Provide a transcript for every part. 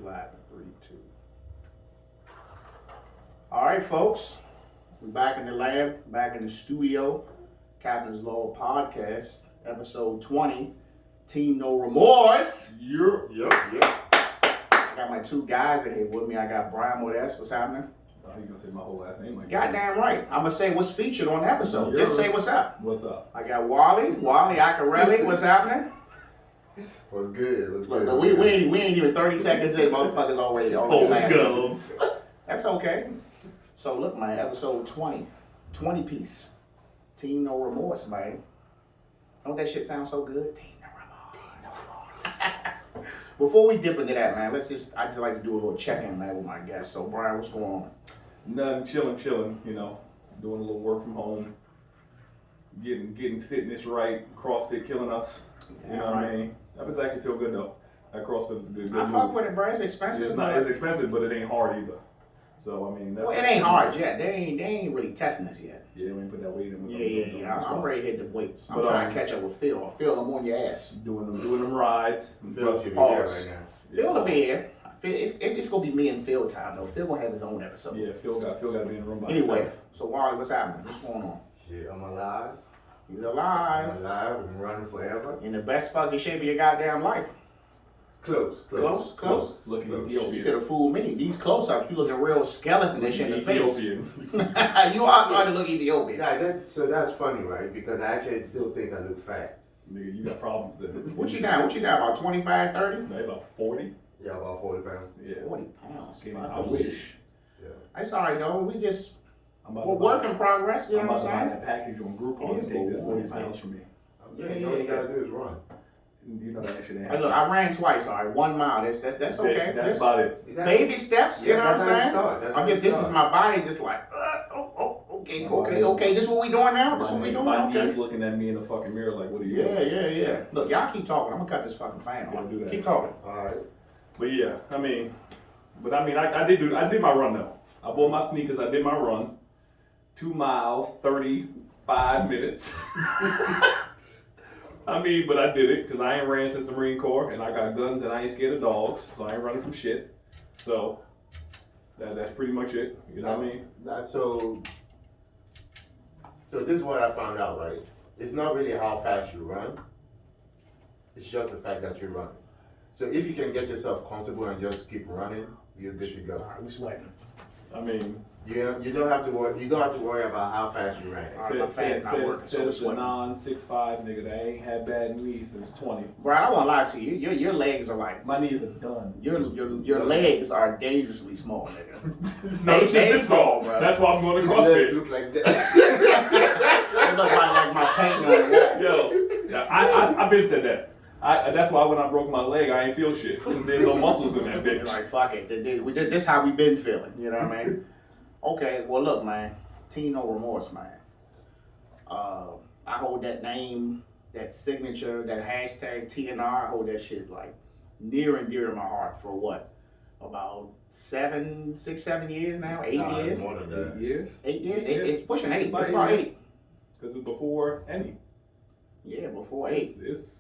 live in 3, 2. All right, folks. We're back in the lab, back in the studio. Captain's Law Podcast, episode 20. Team No Remorse. Yep. I got my two guys in here with me. I got Brian Modest. What's happening? I thought you gonna say my whole last name. Goddamn right. I'm gonna say what's featured on the episode. Just say what's up. What's up? I got Wally Akerele. What's happening? What's good? Look, we ain't even 30 seconds in. Motherfuckers already laughing. That's okay. So look, man, episode 20 piece. Team No Remorse, man. Don't that shit sound so good? Team No Remorse. Before we dip into that, man, I'd just like to do a little check-in, man, with my guests. So, Brian, what's going on? Nothing, chilling, you know, doing a little work from home, getting fitness right, CrossFit killing us, you know what I mean? That was actually feel good, though. That CrossFit is a good I fuck with it, bro. It's expensive. It's expensive, but it ain't hard either. So, I mean, that's... Well, it ain't hard yet. They ain't really testing us yet. Yeah, we ain't put that weight in. Yeah. I'm ready to hit the weights. I'm trying to catch up with Phil. Phil, I'm on your ass. Doing them rides. Phil should be here right now. Phil will be here. It's gonna be me and Phil time though. Phil gonna have his own episode. Yeah, Phil got to be in the room by Anyway, himself. So Wally, what's happening? What's going on? Shit, I'm alive. He's alive. I'm alive. I'm running forever. In the best fucking shape of your goddamn life. Close. Looking You Ethiopian. could have fooled me. These close-ups, you looking real skeleton and shit in the face. Ethiopian. You are starting to look Ethiopian. Yeah, that's funny, right? Because I actually still think I look fat. Nigga, you got problems then. What you got? About 25, 30? Maybe about 40? Yeah, about 40 pounds. Yeah. 40 pounds. I wish. Yeah. That's all right, though. We're We're work in progress, you know I'm what about to buy I'm that package on Groupon to take this 40 pounds from me. Yeah, all you gotta do is run. You know that shit ain't saying? Look, I ran twice, all right. 1 mile. That's okay. That's about it. Baby steps, you know what I'm saying? This is my body just like, okay. This is what we doing now? This is what we doing? My Okay. knees looking at me in the fucking mirror like, what are you doing? Yeah. Look, y'all keep talking. I'm gonna cut this fucking fan Yeah, on. do that. Keep talking. Alright. But yeah, I did my run though. I bought my sneakers, I did my run. 2 miles, 35 minutes. But I did it because I ain't ran since the Marine Corps and I got guns and I ain't scared of dogs, so I ain't running from shit. So that's pretty much it. You know what I mean? So this is what I found out, right? It's not really how fast you run. It's just the fact that you're running. So if you can get yourself comfortable and just keep running, you're good to go. All right, we sweating. You don't have to worry about how fast you ran. All right, my fan's not working, so we Says the sweating. 6'5" nigga that ain't had bad knees since 20. Bro, I don't wanna lie to you. Your legs are like, My knees are done. your legs are dangerously small, nigga. No, They shit, this small, small, bro. That's why I'm going to Your legs CrossFit. look like that. They look like my painting on the wall. Yo, I've been said that. That's why when I broke my leg, I ain't feel shit. Because there's no muscles in that You're bitch. like, fuck it. This how we been feeling. You know what I mean? Okay, well look, man. Team No Remorse, man. I hold that name, that signature, that hashtag TNR. I hold that shit like near and dear to my heart for what? About 6, 7 years now? 8 years? More than that. 8 years? 8 years? It's pushing 8. About It's about 8 8. Because it's before any. Yeah, before 8. It's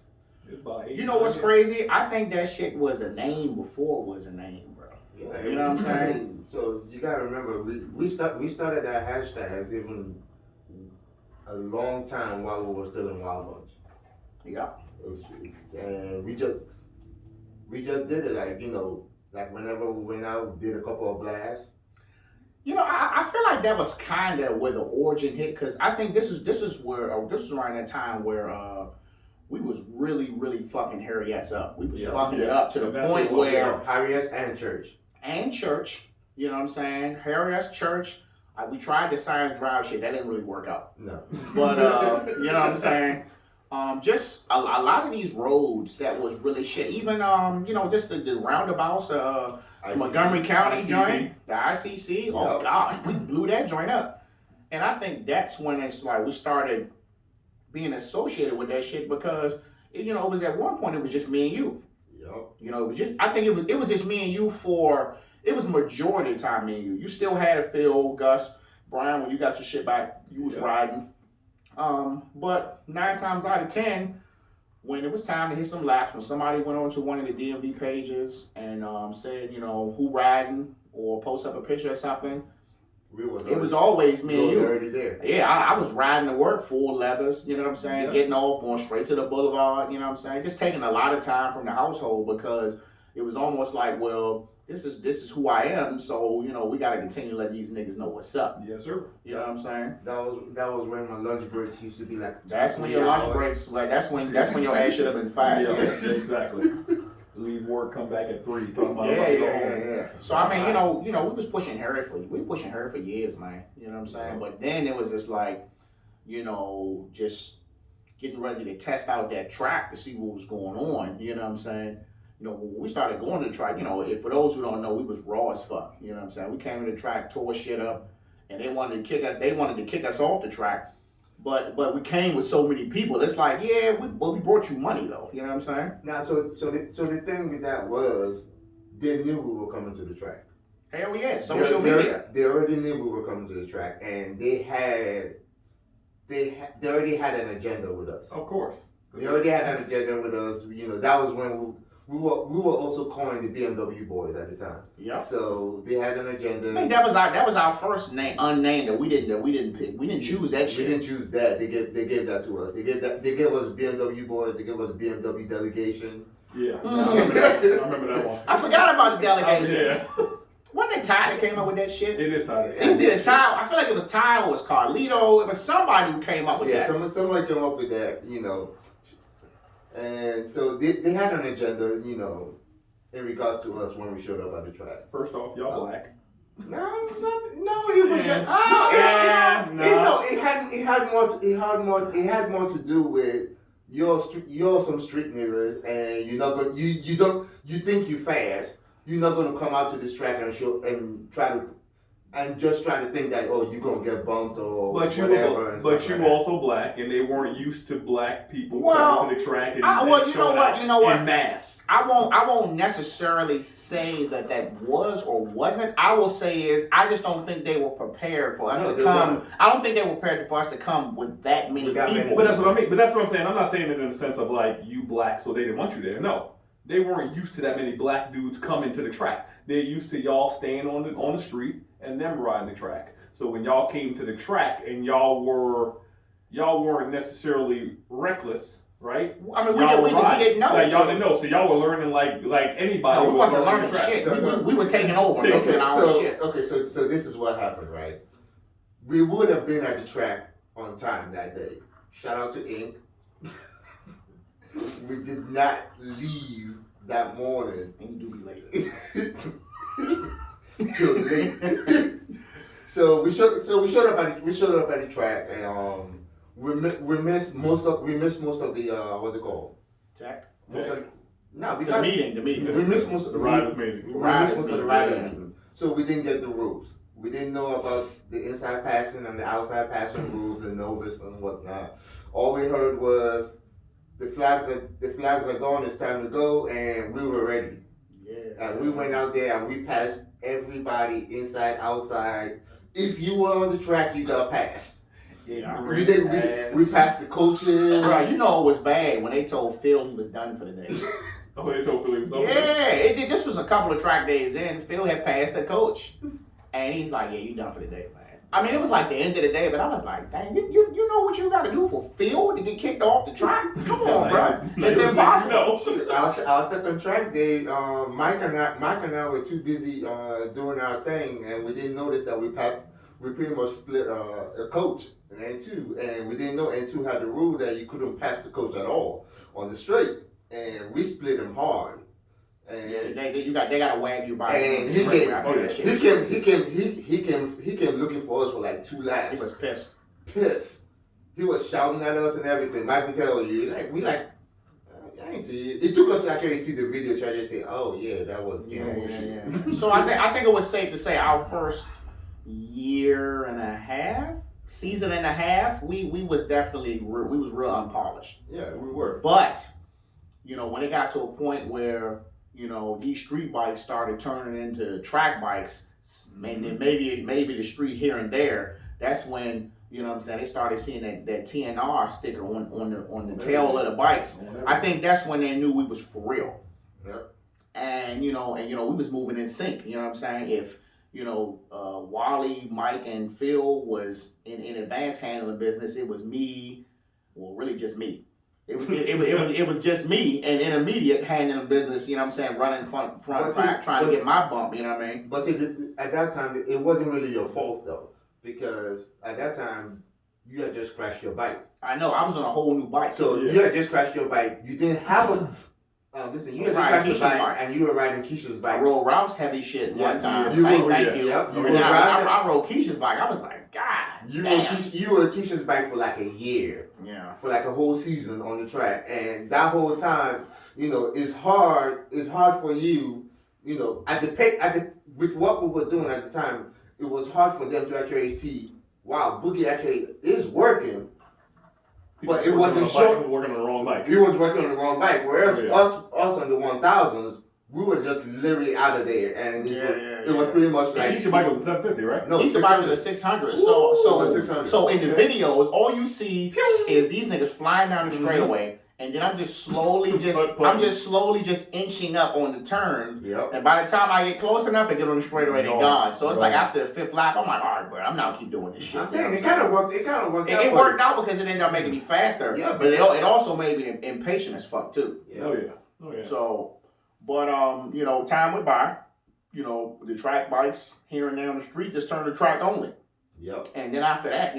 about 8. You know what's crazy? I think that shit was a name before it was a name, bro. Yeah, You know what I'm saying? So you gotta remember, we started that hashtag even a long time while we were still in Wild Bunch. Yeah. And we just did it like whenever we went out, did a couple of blasts. You know, I feel like that was kind of where the origin hit, because I think this is around that time where we was really fucking Harriet's up. We was fucking it up to the point where Harriet's and church. You know what I'm saying? Harriet's church. We tried the science drive shit. That didn't really work out. No. But you know what I'm saying? Just a lot of these roads that was really shit. Even just the roundabouts, Montgomery County ICC. joint, the ICC. Oh Yep. God, we blew that joint up. And I think that's when it's like we started being associated with that shit because it was at one point it was just me and you. Yep. I think it was just me and you it was majority of the time me and you. You still had Phil, Gus, Brian, when you got your shit back, you was riding. But 9 times out of 10, when it was time to hit some laps, when somebody went onto one of the DMV pages and said, who riding or post up a picture or something, it was always me and you. Already there. Yeah, I was riding to work full leathers, you know what I'm saying? Yeah. Getting off, going straight to the boulevard, you know what I'm saying? Just taking a lot of time from the household because it was almost like, well, this is who I am, so we gotta continue to let these niggas know what's up. Yes, sir. You know what I'm saying? That was when my lunch breaks used to be like. That's when your lunch breaks, like that's when your ass should have been fired. Yeah, exactly. Leave work, come back at 3. Talking about Yeah. So I mean, we was pushing her for years, man. You know what I'm saying? But then it was just like, just getting ready to test out that track to see what was going on. You know what I'm saying? When we started going to the track, if for those who don't know, we was raw as fuck. You know what I'm saying? We came to the track, tore shit up, and they wanted to kick us. They wanted to kick us off the track. But we came with so many people. It's like, we brought you money though. You know what I'm saying? Now, so the thing with that was, they knew we were coming to the track. Hell yeah, social media. They already knew we were coming to the track, and they already had an agenda with us. Of course. They already had an agenda with us. That was when we were also calling the BMW boys at the time. Yeah. So they had an agenda. I think that was our first name, unnamed that we didn't pick. We didn't choose that shit. We didn't choose that. They gave that to us. They gave us BMW boys. They gave us BMW delegation. Yeah. I remember that one. I forgot about the delegation. Yeah. Wasn't it Ty that came up with that shit? It is Ty. It was either Ty. I feel like it was Ty or it was Carlito. It was somebody who came up with that. Yeah, somebody came up with that. And so they had an agenda, in regards to us when we showed up at the track. First off, y'all black. No, it was just it had more to do with you're some street niggas and you're not going you think you fast. You're not gonna come out to this track and show and just try to think that you're gonna get bumped or whatever. But you were also black, and they weren't used to black people coming to the track and showing out in mass. I won't necessarily say that was or wasn't. I will say is I just don't think they were prepared for us to come. I don't think they were prepared for us to come with that many people. But that's what I mean. But that's what I'm saying. I'm not saying it in the sense of like you black, so they didn't want you there. No. They weren't used to that many black dudes coming to the track. They're used to y'all staying on the street and them riding the track. So when y'all came to the track and y'all weren't necessarily reckless, right? I mean, we didn't know. Like y'all didn't know, so y'all were learning like anybody. No, we wasn't learning shit. We were taking over. Okay, so this is what happened, right? We would have been at the track on time that day. Shout out to Inc. We did not leave that morning. And you do be late. Till late. So we showed up at the track and we missed most of the what's it called? Tech. No, the meeting. We missed most of the riders meeting. We missed most of the riders meeting. So we didn't get the rules. We didn't know about the inside passing and the outside passing rules and novice and whatnot. All we heard was the flags are gone, it's time to go, and we were ready. Yeah. And we went out there and we passed everybody inside, outside. If you were on the track, you got passed. Yeah, we passed the coaches. Right, it was bad when they told Phil he was done for the day. Oh, they told Phil he was done. Yeah, this was a couple of track days in. Phil had passed the coach, and he's like, "Yeah, you done for the day, man." I mean, it was like the end of the day, but I was like, dang, you know what you got to do for Phil to get kicked off the track? Come on, bro. It's impossible. Our second track day, Mike and I were too busy doing our thing, and we didn't notice that we pretty much split a coach and N2, and we didn't know N2 had the rule that you couldn't pass the coach at all on the straight, and we split him hard. And they got to wag you by. And he came looking for us for like 2 laps. He was pissed. He was shouting at us and everything. Mike would tell you, I ain't see it. It took us to actually see the video, try to say, oh yeah, that was yeah. So I think it was safe to say our first season and a half, we was definitely real unpolished. Yeah, we were. But when it got to a point where these street bikes started turning into track bikes, and then maybe the street here and there. That's when you know what I'm saying, they started seeing that TNR sticker on the tail of the bikes. I think that's when they knew we was for real. Yep. And we was moving in sync. You know what I'm saying? If Wally, Mike, and Phil was in advance handling business, it was me. Well, really just me. It was just me and intermediate handling business. You know what I'm saying? Running front track, trying to get my bump. You know what I mean? But see, at that time, it wasn't really your fault though, because at that time you had just crashed your bike. I know. I was on a whole new bike. So you had just crashed your bike. You didn't have a. Listen, you had just crashed your bike, and you were riding Keisha's bike. I rode Ralph's heavy shit one time. You Thank you. Yep, I rode Keisha's bike. I was like, God. You rode Keisha's bike for like a year. Yeah. For like a whole season on the track, and that whole time, it's hard. It's hard for you, with what we were doing at the time. It was hard for them to actually see, wow, Boogie actually is working. But it wasn't short. Working on the wrong bike. He was working on the wrong bike. Whereas us on the 1000s, we were just literally out of there, and it was pretty much like. Each bike was a 750, right? No, each bike was a 600. So in the videos, all you see is these niggas flying down the straightaway, and then I'm just slowly inching up on the turns. Yep. And by the time I get close enough to get on the straightaway, they're gone. So it's like after the 5th lap, I'm like, all right, bro, I'm not keep doing this shit. I'm saying it kind of worked. It kind of worked out. It worked out because it ended up making me faster. Yeah, but it also made me impatient as fuck too. Yeah. Oh yeah. So, but time went by. The track bikes here and there on the street just turned to track only. Yep. And then after that,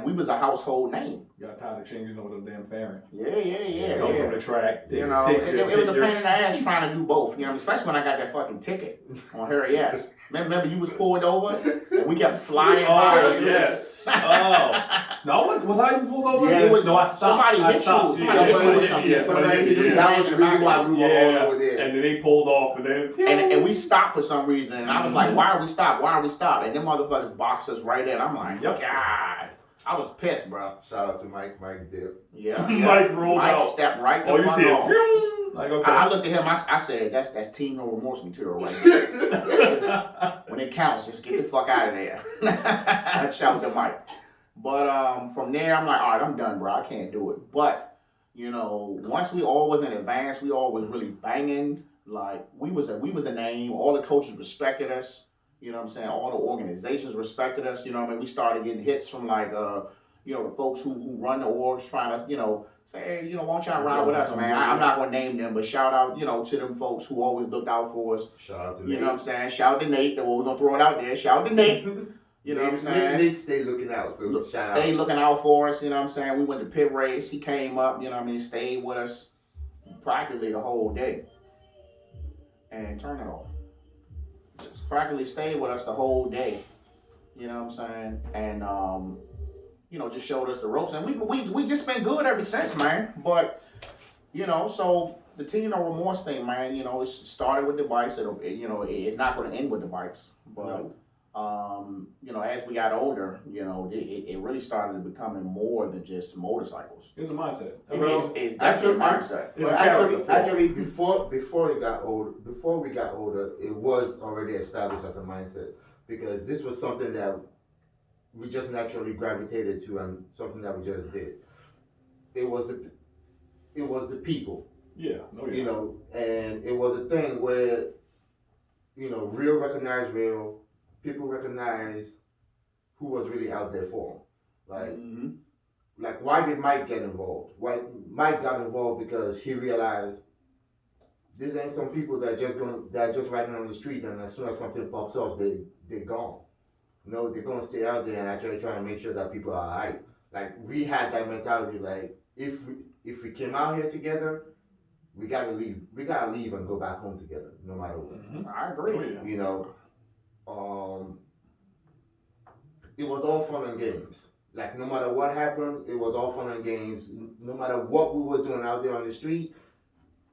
we was a household name. Got tired of changing over the damn fairings. Yeah. Come from the track. It was a pain in the ass trying to do both. Especially when I got that fucking ticket on Harry S. Remember you was pulled over and we kept flying by. Yes. No, was I even pulled over? Yes. No, I stopped. Somebody hit you. Somebody hit you. That was the reason why we were all over there. And then they pulled off and then. And we stopped for some reason. And I was like, why are we stopped? And them motherfuckers boxed us right in. I'm like, God. I was pissed, bro. Shout out to Mike. Mike did. Yeah. Mike rolled out. Mike stepped right the front off. Like, okay. I looked at him. I said, "That's Team No Remorse material right there. When it counts, just get the fuck out of there." I shouted to Mike. But from there, I'm like, all right, I'm done, bro. I can't do it. But once we all was in advance, we all was really banging. Like we was a name. All the coaches respected us. You know what I'm saying? All the organizations respected us. We started getting hits from like the folks who run the orgs trying to say, hey, why don't y'all ride with us, man? I'm not gonna name them, but shout out to them folks who always looked out for us. Shout out to Nate. You know what I'm saying? Shout out to Nate. Well, we're gonna throw it out there. Shout out to Nate. You know what I'm saying? Nate stayed looking out. So stay looking out for us. You know what I'm saying? We went to pit race. He came up. Stayed with us practically the whole day. And turn it off. Just practically stayed with us the whole day. You know what I'm saying? And just showed us the ropes, and we just been good ever since, man. But so the Team No Remorse thing, man. It started with the bikes. It's not going to end with the bikes, but as we got older, it really started becoming more than just motorcycles. It's a mindset. It's definitely a mindset. Actually, before we got older, it was already established as a mindset, because this was something that we just naturally gravitated to, and something that we just did. It was the people. Yeah. And it was a thing where, real recognize real. People recognize who was really out there for them. Like why did Mike get involved? Mike got involved because he realized this ain't some people that are just riding on the street, and as soon as something pops off, they're gone. No, they're gonna stay out there and actually try and make sure that people are alright. Like we had that mentality. Like if we came out here together, we gotta leave. We gotta leave and go back home together, no matter what. I agree. It was all fun and games. Like no matter what happened, it was all fun and games. No matter what we were doing out there on the street,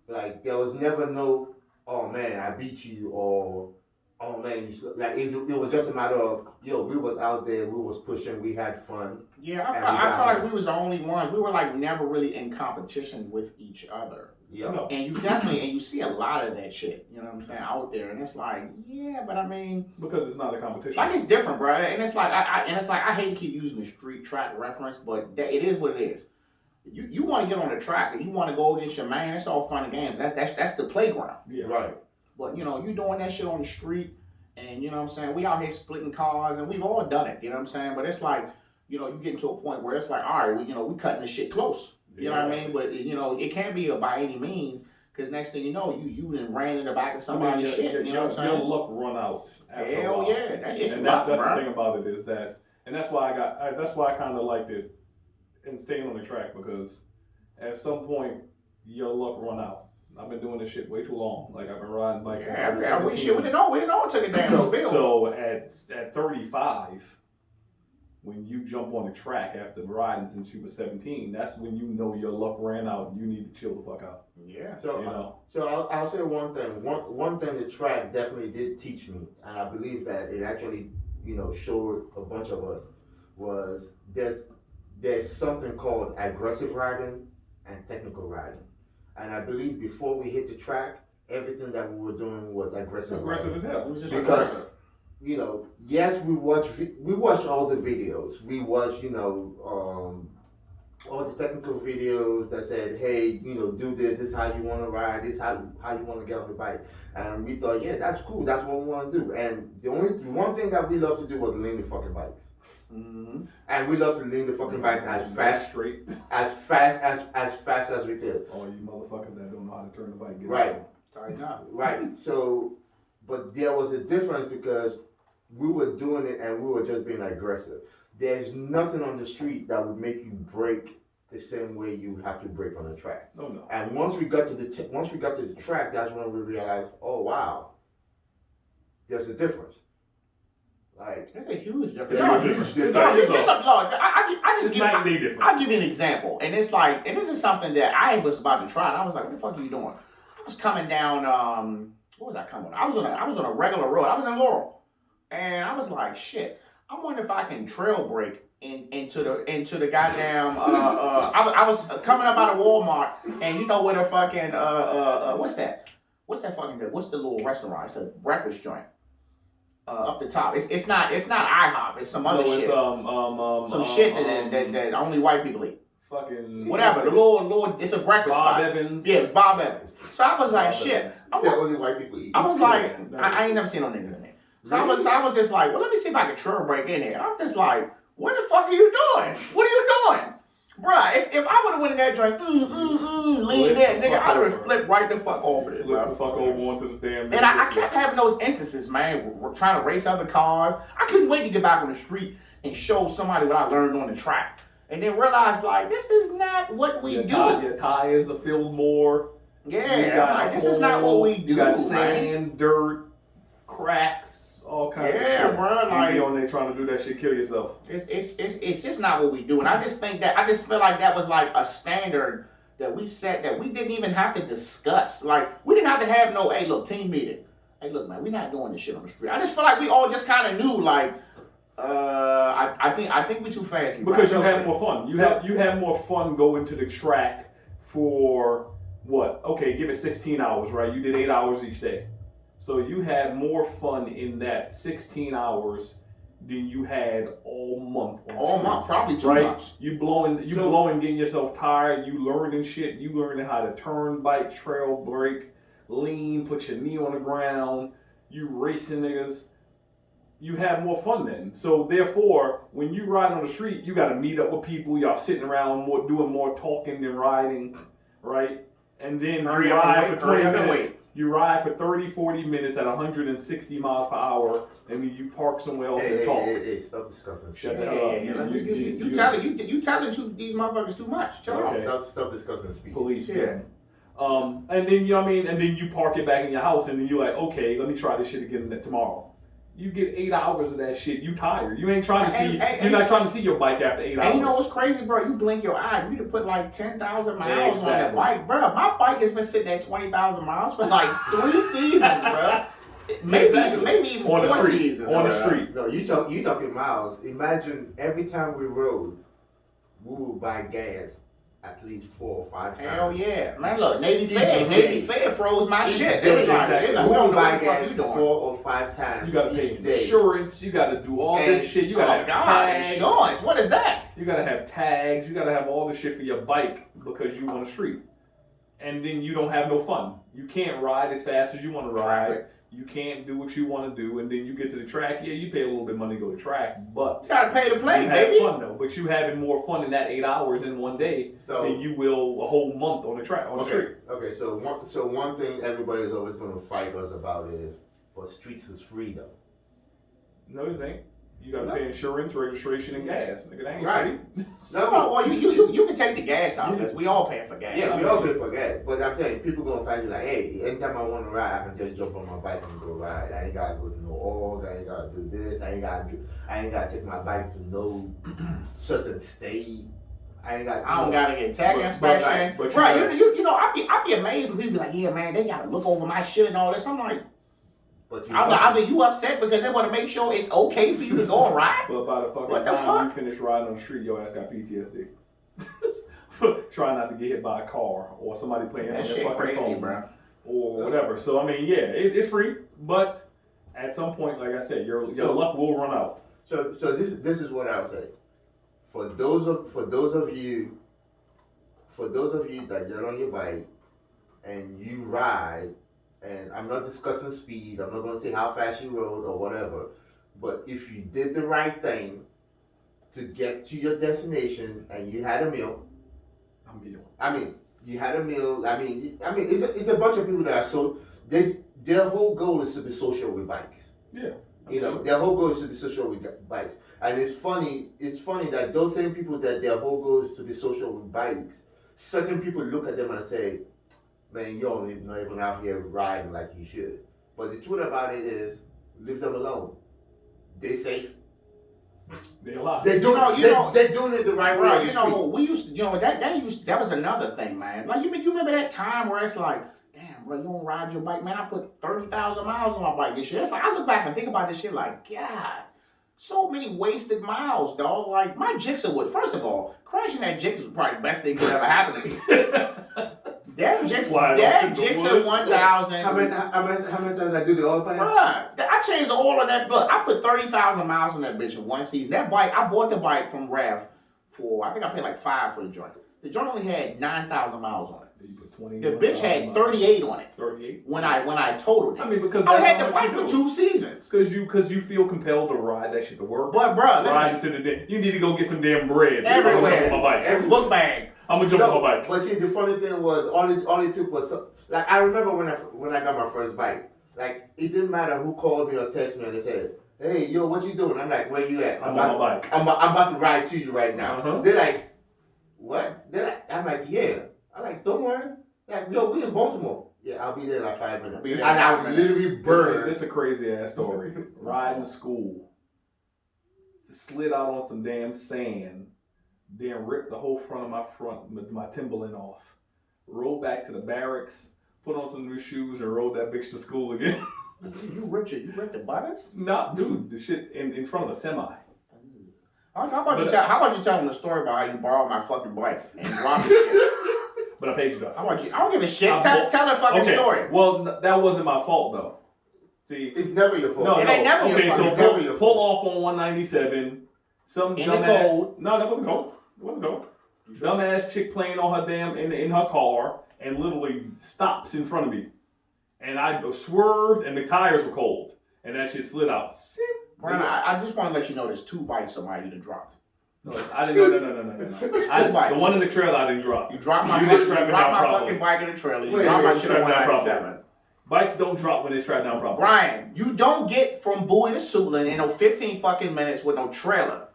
like there was never no, oh man, I beat you, or Oh man, like it was just a matter of we was out there, we was pushing, we had fun. Yeah, I felt like we was the only ones. We were like never really in competition with each other. Yeah. No. And you definitely, and you see a lot of that shit, you know what I'm saying, out there. And it's like, yeah, but I mean. Because it's not a competition. Like, it's different, bro. And it's like, I hate to keep using the street track reference, but it is what it is. You want to get on the track and you want to go against your man, it's all fun and games. That's the playground. Yeah. Right. But, you know, you doing that shit on the street and, you know what I'm saying, we out here splitting cars and we've all done it, you know what I'm saying? But it's like, you know, you get to a point where it's like, all right, we cutting this shit close. You know what I mean? But, you know, it can't be by any means, because next thing you know, you done ran in the back of somebody's shit. You know what I'm saying? Your luck run out after a while. Hell yeah. That's the thing about it is that, and that's why I kind of liked it and staying on the track, because at some point, your luck run out. I've been doing this shit way too long. Like, I've been riding bikes since I was 17. We didn't know it took a damn spill. So at 35, when you jump on the track after riding since you were 17, that's when you know your luck ran out and you need to chill the fuck out. Yeah. So, you know? So I'll say one thing. One thing the track definitely did teach me, and I believe that it actually, you know, showed a bunch of us, was there's something called aggressive riding and technical riding. And I believe before we hit the track, everything that we were doing was aggressive. Aggressive as hell. It was just because, aggressive. You know, yes, we watch all the videos. We watch, you know, all the technical videos that said, hey, you know, do this. This is how you want to ride. This is how you want to get on the bike. And we thought, yeah, that's cool. That's what we want to do. And the one thing that we love to do was lean the fucking bikes. Mm-hmm. And we love to lean the fucking bikes as fast as we could. All you motherfuckers that don't know how to turn the bike. Right. Sorry, no. Right. So, but there was a difference because we were doing it and we were just being aggressive. There's nothing on the street that would make you brake the same way you have to brake on the track. Oh no. And once we got to the track, that's when we realized, oh wow, there's a difference. Like, it's a huge difference. It's a huge difference. I'll give you an example. And it's like, and this is something that I was about to try, and I was like, what the fuck are you doing? I was coming down, what was I coming on? I was on a regular road. I was in Laurel. And I was like, shit, I wonder if I can trail brake into the goddamn, I was coming up out of Walmart, and you know where the fucking, what's that? What's the little restaurant? It's a breakfast joint. Up the top. It's not IHOP. It's some other shit. Some shit that only white people eat. Fucking whatever. The little. It's a breakfast Bob spot. Evans. Yeah, it's Bob Evans. So I was like, shit. Only white people eat. I was like, I ain't never seen no niggas in there. So really? I was just like, well, let me see if I can trail break in here. I'm just like, what the fuck are you doing? What are you doing? Bruh, if I would have went in that joint, leaned in, nigga, I would have flipped right the fuck off of it, bro. Flip the fuck over onto the damn. And I kept having those instances, man, trying to race other cars. I couldn't wait to get back on the street and show somebody what I learned on the track. And then realize, like, this is not what we do. Your tires are filled more. Yeah, like, this is not what we do. You got sand, dirt, cracks. All kinds of shit. Yeah, bro. Like, you be on there trying to do that shit, kill yourself. It's just not what we do. And I just feel like that was like a standard that we set that we didn't even have to discuss. Like, we didn't have to have no, hey, look, team meeting. Hey, look, man, we're not doing this shit on the street. I just feel like we all just kind of knew, like, I think we too fast. Because you have more fun. You have more fun going to the track for what? Okay, give it 16 hours, right? You did 8 hours each day. So you had more fun in that 16 hours than you had all month. All month, probably 2 months. You blowing, getting yourself tired. You learning shit. You learning how to turn, bike, trail, brake, lean, put your knee on the ground. You racing niggas. You have more fun then. So therefore, when you ride on the street, you got to meet up with people. Y'all sitting around doing more talking than riding, right? And then you ride for 20 minutes. You ride for 30, 40 minutes at 160 miles per hour, and then you park somewhere else and talk. Hey, stop discussing. Shut the hell up. You telling these motherfuckers too much. Stop discussing speech. Police. Yeah. And then, you know what I mean? And then you park it back in your house, and then you're like, okay, let me try this shit again tomorrow. You get 8 hours of that shit, you tired. You ain't trying to see, you're not trying to see your bike after 8 hours. And you know what's crazy, bro? You blink your eye, you put like 10,000 miles on that bike. Bro, my bike has been sitting at 20,000 miles for like 3 seasons, bro. maybe even on the 4 street. seasons. On the street. No, you talking miles. Imagine every time we rode, we would buy gas at least 4 or 5 times. Hell yeah. Man, look, Navy Each Fed day. froze my Each shit. day. They was like, Exactly. they was like, We we don't would know buy what the fuck gas you doing. 4 or 5 times. You gotta pay each day. insurance. You gotta do all this shit. You gotta have tags. Gosh, what is that? You gotta have tags. You gotta have all this shit for your bike because you on the street. And then you don't have no fun. You can't ride as fast as you want to ride. Traffic. You can't do what you want to do. And then you get to the track. Yeah, you pay a little bit of money to go to the track, but You gotta pay to play, you baby. have fun though. But you having more fun in that 8 hours in one day than you will a whole month on the track on the street. Okay. So one thing everybody is always going to fight us about is, but streets is free though. No, this ain't. You gotta pay insurance, registration, and gas. Nigga, that ain't Right. free. No, well, you can take the gas out because we all paying for gas. Yeah, we all pay for gas. But I'm saying people gonna find you like, hey, anytime I want to ride, I can just jump on my bike and go ride. I ain't gotta go to no org. I ain't gotta do this. I ain't gotta take my bike to no certain state. I don't gotta get tag inspection. but Right, you know, I be amazed when people be like, yeah, man, they gotta look over my shit and all this. I'm like, either you upset because they want to make sure it's okay for you to go and ride. But by the fucking What the time fuck? you finish riding on the street, your ass got PTSD. Trying not to get hit by a car or somebody playing That on their shit fucking crazy, phone bro. or whatever. So I mean, yeah, it's free, but at some point, like I said, your luck will run out. So this is what I'll say. For those of you that get on your bike and you ride, and I'm not discussing speed, I'm not gonna say how fast you rode or whatever, but if you did the right thing to get to your destination and you had a meal. You had a meal. It's a bunch of people that are so their whole goal is to be social with bikes. Yeah. You know, their whole goal is to be social with bikes. And it's funny that those same people that their whole goal is to be social with bikes, certain people look at them and say, man, you're not even out here riding like you should. But the truth about it is, leave them alone. They're safe. They're alive. They're doing it the right way. Right, you know, we used to, that was another thing, man. Like, you remember that time where it's like, damn, bro, you don't ride your bike, man. I put 30,000 miles on my bike this year. It's like, I look back and think about this shit like, God, so many wasted miles, dog. Like, my Gixxer would, first of all, crashing that Gixxer was probably the best thing that ever happened to me. That Gixxer 1000. How many times I do the oil pan? Bruh, I changed the oil of that blood. I put 30,000 miles on that bitch in one season. That bike, I bought the bike from Rev for, I think I paid like $5 for the joint. The joint only had 9,000 miles on it. You put 20. The bitch had 38 on it. 38. When I totaled it. I mean, because I had the bike for 2 seasons. Because you feel compelled to ride that shit to work. But bruh, ride it to the day. You need to go get some damn bread. Everywhere. I'm gonna jump on my bike. Book bag. I'm gonna jump on my bike. But see, the funny thing was, all it took was, like, I remember when I got my first bike, like, it didn't matter who called me or texted me and they said, hey, yo, what you doing? I'm like, where you at? I'm on my bike. I'm about to ride to you right now. Uh-huh. They're like, what? I'm like, yeah. I'm like, don't worry. Like, yo, we in Baltimore. Yeah, I'll be there in like 5 minutes. And I would literally burn. This is a crazy ass story. Riding to school, slid out on some damn sand, then ripped the whole front of my Timberland off. Rolled back to the barracks, put on some new shoes, and rode that bitch to school again. You ripped the buttons? Nah, dude, the shit in front of a semi. How about you tell them the story about how you borrowed my fucking bike and robbed it? But I paid you though. I don't give a shit. Tell the fucking story. Well, that wasn't my fault though. See, it's never your fault. No, it ain't never your fault. So pull off on 197. Some in dumbass. The cold. No, that wasn't cold. It wasn't cold. Dumbass chick playing on her damn in her car and literally stops in front of me, and I swerved and the tires were cold and that shit slid out. Brian, I just want to let you know there's 2 bikes somebody done dropped. No, I didn't. No. The one in the trailer I didn't drop. You dropped my fucking bike in the trailer. You dropped my shit on 197. Bikes don't drop when it's strapped down properly. Brian, you don't get from Bowie to Suitland in no 15 fucking minutes with no trailer.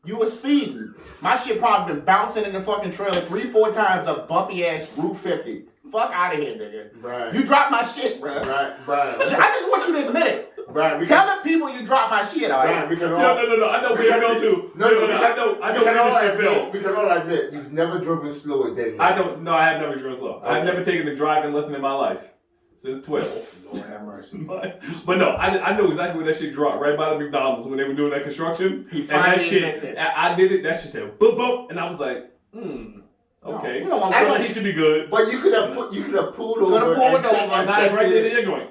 You were speeding. My shit probably been bouncing in the fucking trailer 3-4 times up bumpy ass Route 50. Fuck out of here, nigga. Brian. You dropped my shit, bro. Brian. I just want you to admit it. Brian, tell the people you dropped my shit, all right? Brian, No. I know where you felt too. No, I know where you felt. We can all admit you've never driven slower than me. I have never driven slow. I've never taken a driving lesson in my life. since 12. Lord have mercy. But no, I know exactly where that shit dropped, right by the McDonald's when they were doing that construction. He and that finally shit, admits it. I did it, that shit said boop boop, and I was like, okay. No, we don't want I thought he should be good. But you could have pulled over pulled and over. checked and Nah, it's right checked there in it. your joint.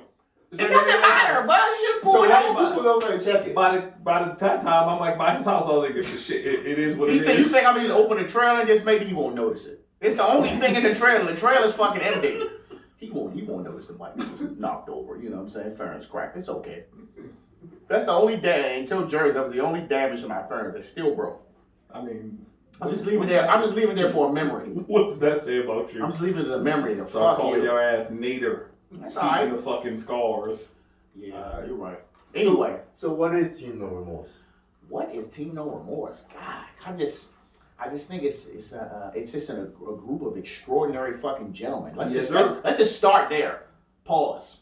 It doesn't matter, but you should pull So it why you over. pull over and check it? By that time, I'm like, by his house, I was like, if the shit, it is what You it think is. I'm gonna just open the trailer and just maybe he won't notice it? It's the only thing in the trailer. The trailer's fucking empty. He won't notice the bike is knocked over. You know what I'm saying? Furnace cracked. It's okay. That's the only damage until Jersey. That was the only damage to my furnace. It's still broke. I mean, I'm just leaving it there for a memory. what does that say about you? I'm just leaving it a memory to Start fuck calling you. your ass Nader. That's Keeping alright. the fucking scars. Yeah, you're right. Anyway, So what is Team No Remorse? what is Team No Remorse? God, I just think it's just a group of extraordinary fucking gentlemen. Yes, sir. Let's just start there. Pause.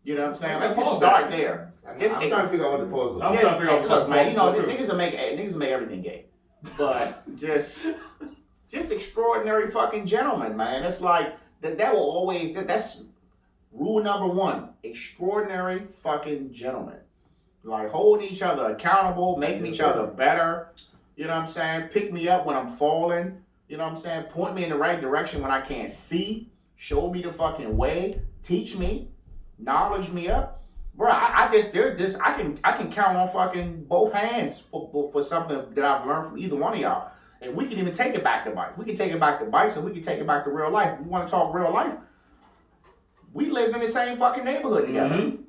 You know what I'm saying? Let's just Pause start there. there. I'm Just- trying to figure out what the pause was. I'm trying to figure out look, man. You know, too. niggas will make everything gay, but just extraordinary fucking gentlemen, man. It's like that will always. That's rule number one: extraordinary fucking gentlemen. Like holding each other accountable, making each other better. You know what I'm saying? Pick me up when I'm falling. You know what I'm saying? Point me in the right direction when I can't see. Show me the fucking way. Teach me. Knowledge me up. Bro, I can count on fucking both hands for something that I've learned from either one of y'all. And we can even take it back to bikes. We can take it back to bikes and we can take it back to real life. If you want to talk real life, we lived in the same fucking neighborhood together. Mm-hmm.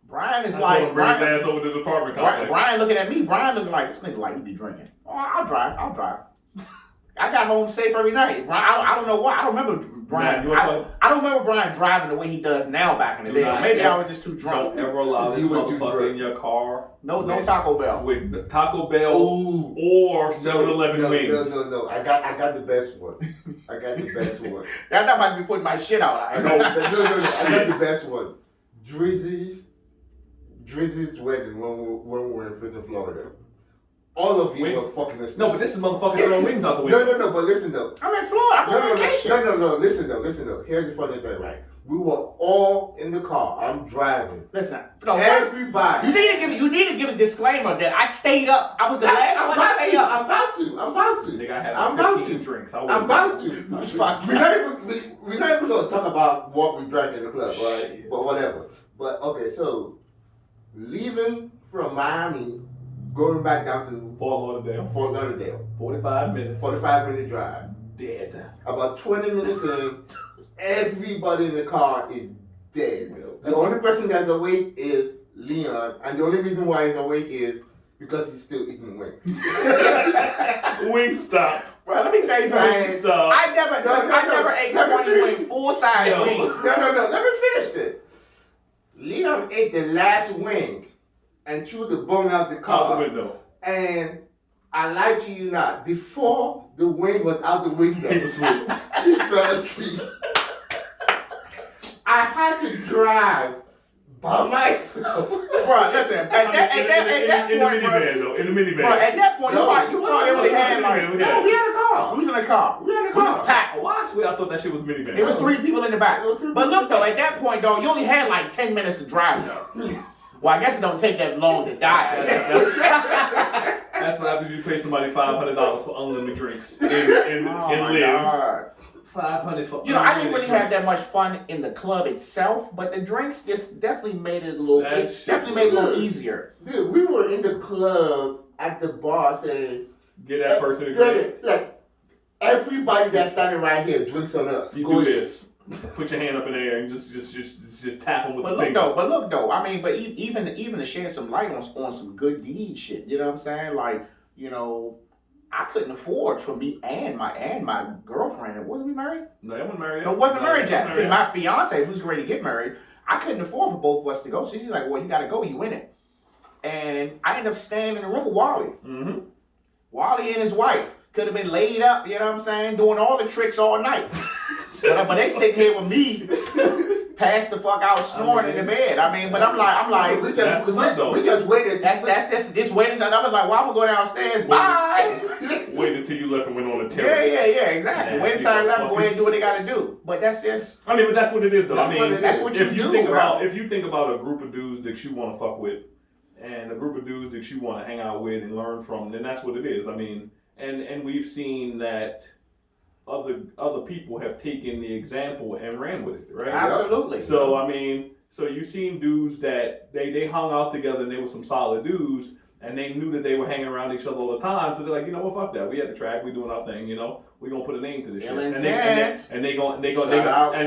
Brian is I like, told him to bring his Brian, ass over to the apartment complex. Brian looking at me. Brian looking like, this nigga like he be drinking. Oh, I'll drive. I got home safe every night. Brian, I don't know why. I don't remember Brian. I don't remember Brian driving the way he does now back in the day. Maybe I was just too drunk. Don't ever allow this You were too motherfucker drunk. in your car. No Taco Bell. With Taco Bell Ooh. or 7-Eleven wings. No. I got the best one. I got the best one. That might be putting my shit out. No. I got the best one. Drizzy's wedding when we were in freaking Florida. All of you Wings? were fucking asleep. No, but this is motherfucking throwing wings out the window. No, but listen though. I'm in Florida. I'm on vacation. No, listen though. Here's the funny thing, right? We were all in the car. I'm driving. Listen, no, Everybody. you need to give a disclaimer that I stayed up. I was the last one to stay up. I'm about to. Nigga, I had I'm about 15 to. drinks. I'm about to. It's fucked We're up. not even gonna talk about what we drank in the club, right? Shit. But whatever. But okay, so leaving from Miami, going back down to Fort Lauderdale, 45 minutes. 45-minute drive. Dead. About 20 minutes in, everybody in the car is dead. The only person that's awake is Leon, and the only reason why he's awake is because he's still eating wings. Wingstop. Bro, let me tell you something. Wingstop. I never ate 20 wings, full-size wings. No. Let me finish this. Leon ate the last wing and threw the bone out the Out car. the window. And I lie to you not, before the wing was out the window, He was asleep. he fell asleep. I had to drive by myself. Bro, listen, at that in the point, minivan, though. In the minivan. bro, at that point, you probably only had like, We No, we had a car. we was in a car. We had a We was car. packed. Oh, I swear I thought that shit was minivan. It was 3 people in the back. It was 3 But people. look though, at that point though, you only had like 10 minutes to drive though. Well, I guess it don't take that long to die. I guess. That's what happens if you pay somebody $500 for unlimited drinks and Oh my live. God. $500 for You know, I didn't unlimited really have that drinks. much fun in the club itself, but the drinks just definitely made it a little. That It shit definitely made it a little was- easier. Dude, we were in the club at the bar saying, Get that person a drink. like, everybody that's standing right here drinks on us. You Go do ahead. this. Put your hand up in the air and just tap them with But the look finger. though, I mean, but even to shed some light on some good deed shit. You know what I'm saying? Like, you know, I couldn't afford for me and my girlfriend. Wasn't we married? No, I wasn't married. No, wasn't married yet. Married. My fiance, who's ready to get married, I couldn't afford for both of us to go. So she's like, well, you got to go. You in it. And I ended up staying in the room with Wally. Mm-hmm. Wally and his wife could have been laid up, you know what I'm saying, doing all the tricks all night. But they sitting here with me, passed the fuck out snoring in the bed. I mean, but I'm like, we that's what's up, though. just waited. that's just this waiting. I was like, well, I'm gonna go downstairs. Bye. Waited till you left and went on the terrace. Yeah, exactly. Wait until I left, go ahead and do what they gotta do. But that's just. I mean, but that's what it is, though. I mean, that's what if you you do, think bro. about if you think about a group of dudes that you want to fuck with, and a group of dudes that you want to hang out with and learn from, then that's what it is. I mean, and we've seen that other people have taken the example and ran with it, right? Absolutely. So I mean, so you seen dudes that they hung out together and they were some solid dudes, and they knew that they were hanging around each other all the time. So they're like, you know what, fuck that. We at the track, we doing our thing, you know. We gonna put a name to this shit. And they